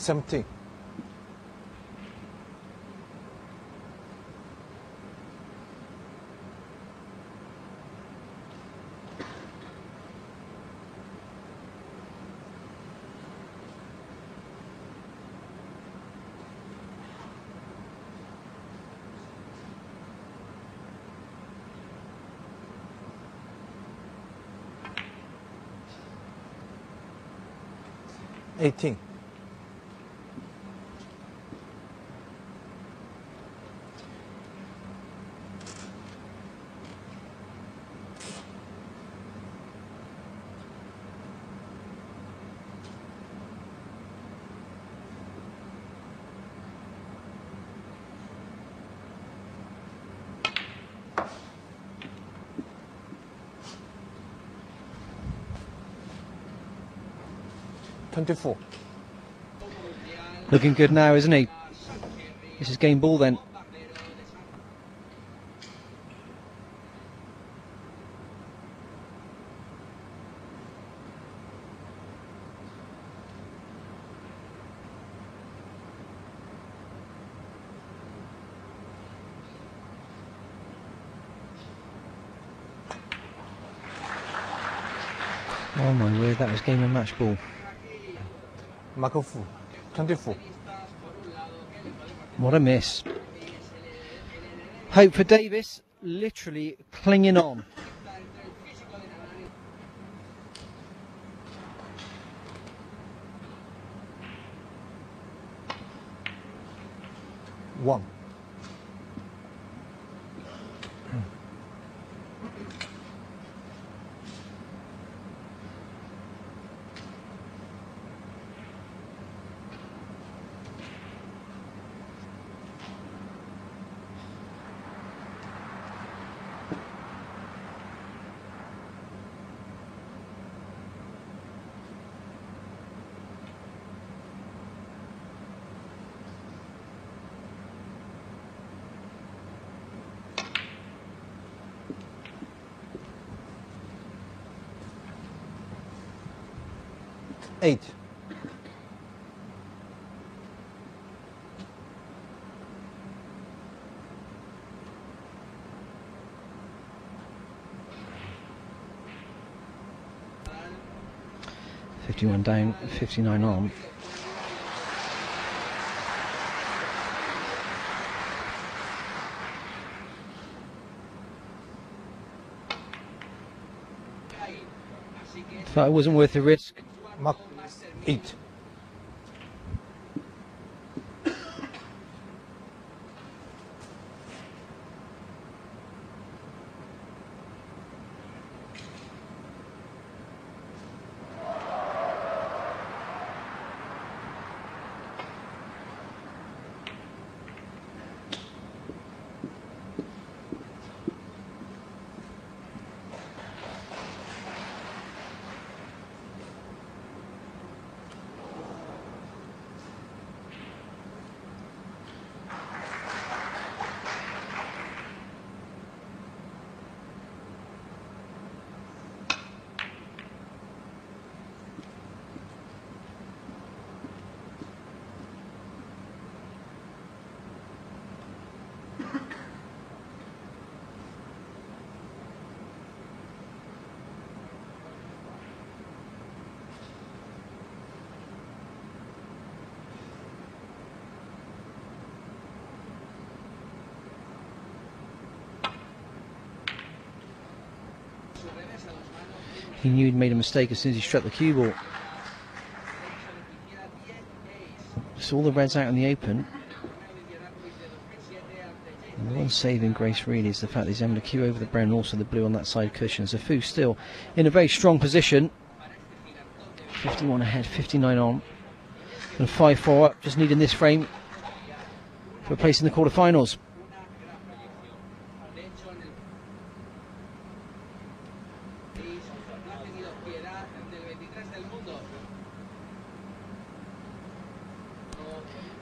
Seventeen. Eighteen. 24. Looking good now, isn't he? This is game ball then. Oh my word, that was game and match ball. Mark 4, 24. What a miss. Hope for Davis, literally clinging on. One. Eight. $51 down, $59 on. Thought it wasn't worth the risk. Mark 8. He knew he'd made a mistake as soon as he struck the cue ball. Just all the reds out in the open. And the one saving grace really is the fact that he's having the cue over the brown and also the blue on that side cushion. So Fu still in a very strong position. 51 ahead, 59 on. And 5-4 up, just needing this frame for a place in the quarterfinals.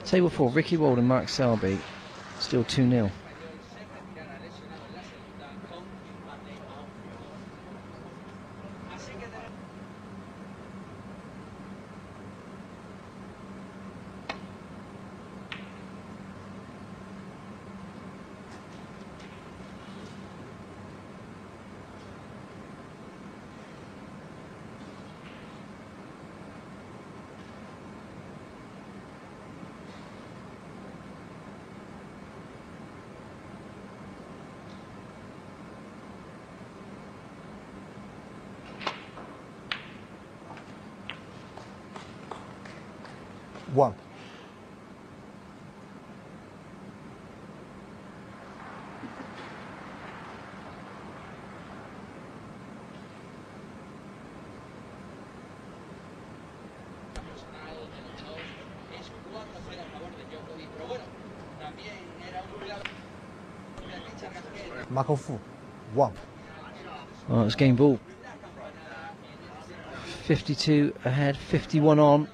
Table 4, Ricky Wald and Mark Selby, still 2-0. One. Mark 4, 1. Well, it's game ball. 52 ahead, 51 on.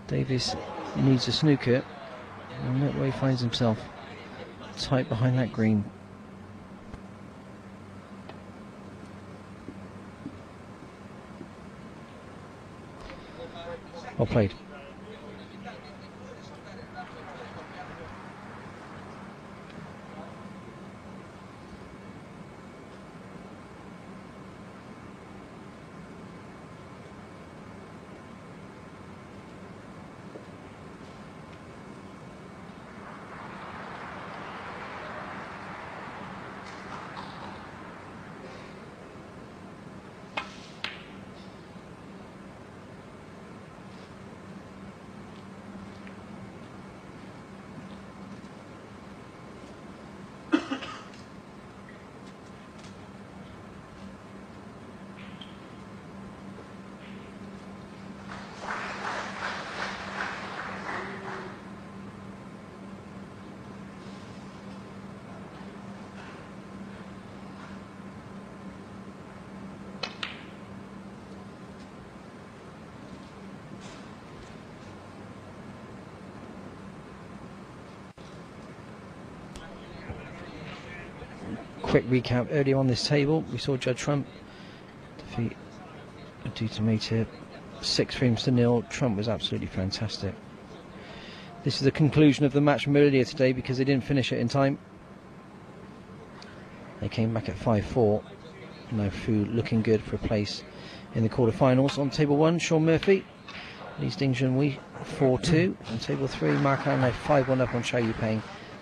Davis needs a snooker, and look where he finds himself, tight behind that green. Well played. quick recap. Earlier on this table, we saw Judd Trump defeat Dutamator 6 frames to 0. Trump was absolutely fantastic. This is the conclusion of the match from earlier today because they didn't finish it in time. They came back at 5-4. Now Fu looking good for a place in the quarterfinals. On table 1, Sean Murphy leads Ding Junhui 4-2. On table 3, Mark Allen 5-1 up on Chow Yupeng.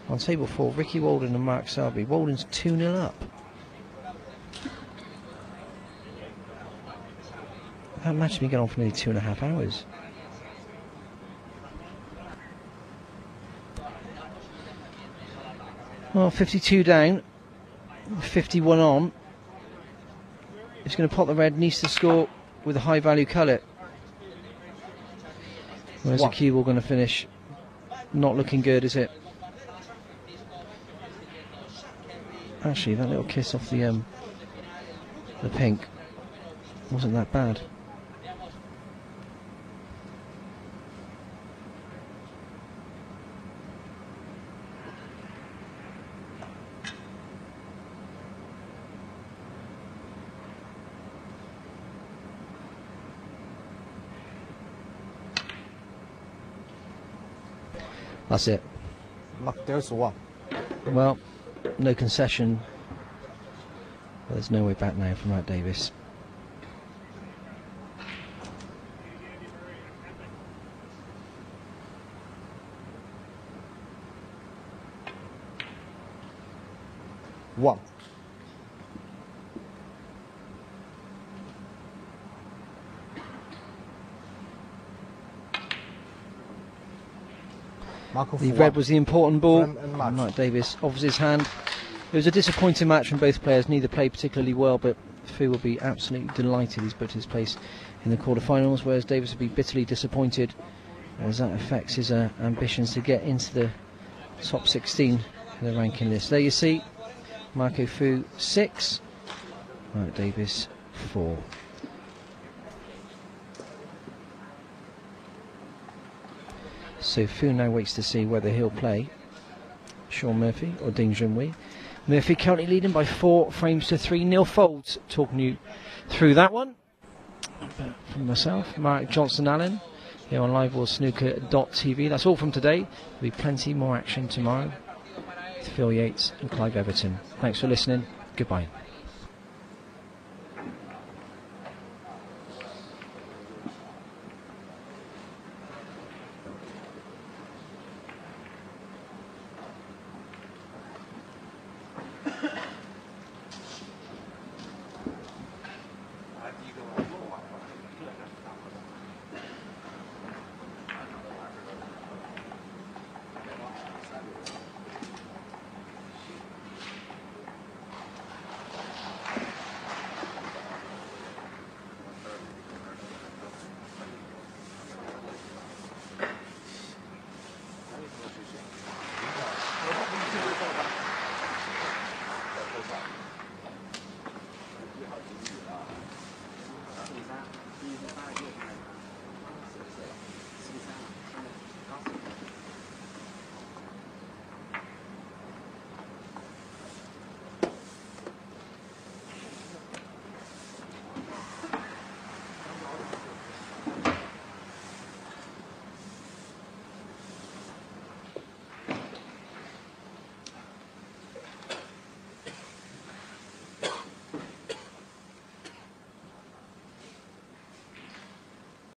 On table 4, Ricky Walden and Mark Selby. Walden's 2-0 up. That match has been going on for nearly 2.5 hours. Well, 52 down, 51 on. He's going to pot the red, needs to score with a high value colour. Where's the cue ball going to finish? Not looking good, is it? Actually, that little kiss off the pink wasn't that bad. That's it. Well, no concession. But there's no way back now from Mark Davis. One. The red was the important ball. Mark Davis offers his hand. It was a disappointing match from both players. Neither played particularly well, but Fu will be absolutely delighted he's booked his place in the quarterfinals, whereas Davis will be bitterly disappointed as that affects his ambitions to get into the top 16 in the ranking list. There you see, Marco Fu 6, Mark Davis 4. So Fu now waits to see whether he'll play Sean Murphy or Ding Junhui. Murphy currently leading by 4 frames to 3. Neil Folds talking you through that one. From myself, Mark Johnson-Allen, here on liveworldsnooker.tv. That's all from today. There'll be plenty more action tomorrow with Phil Yates and Clive Everton. Thanks for listening. Goodbye.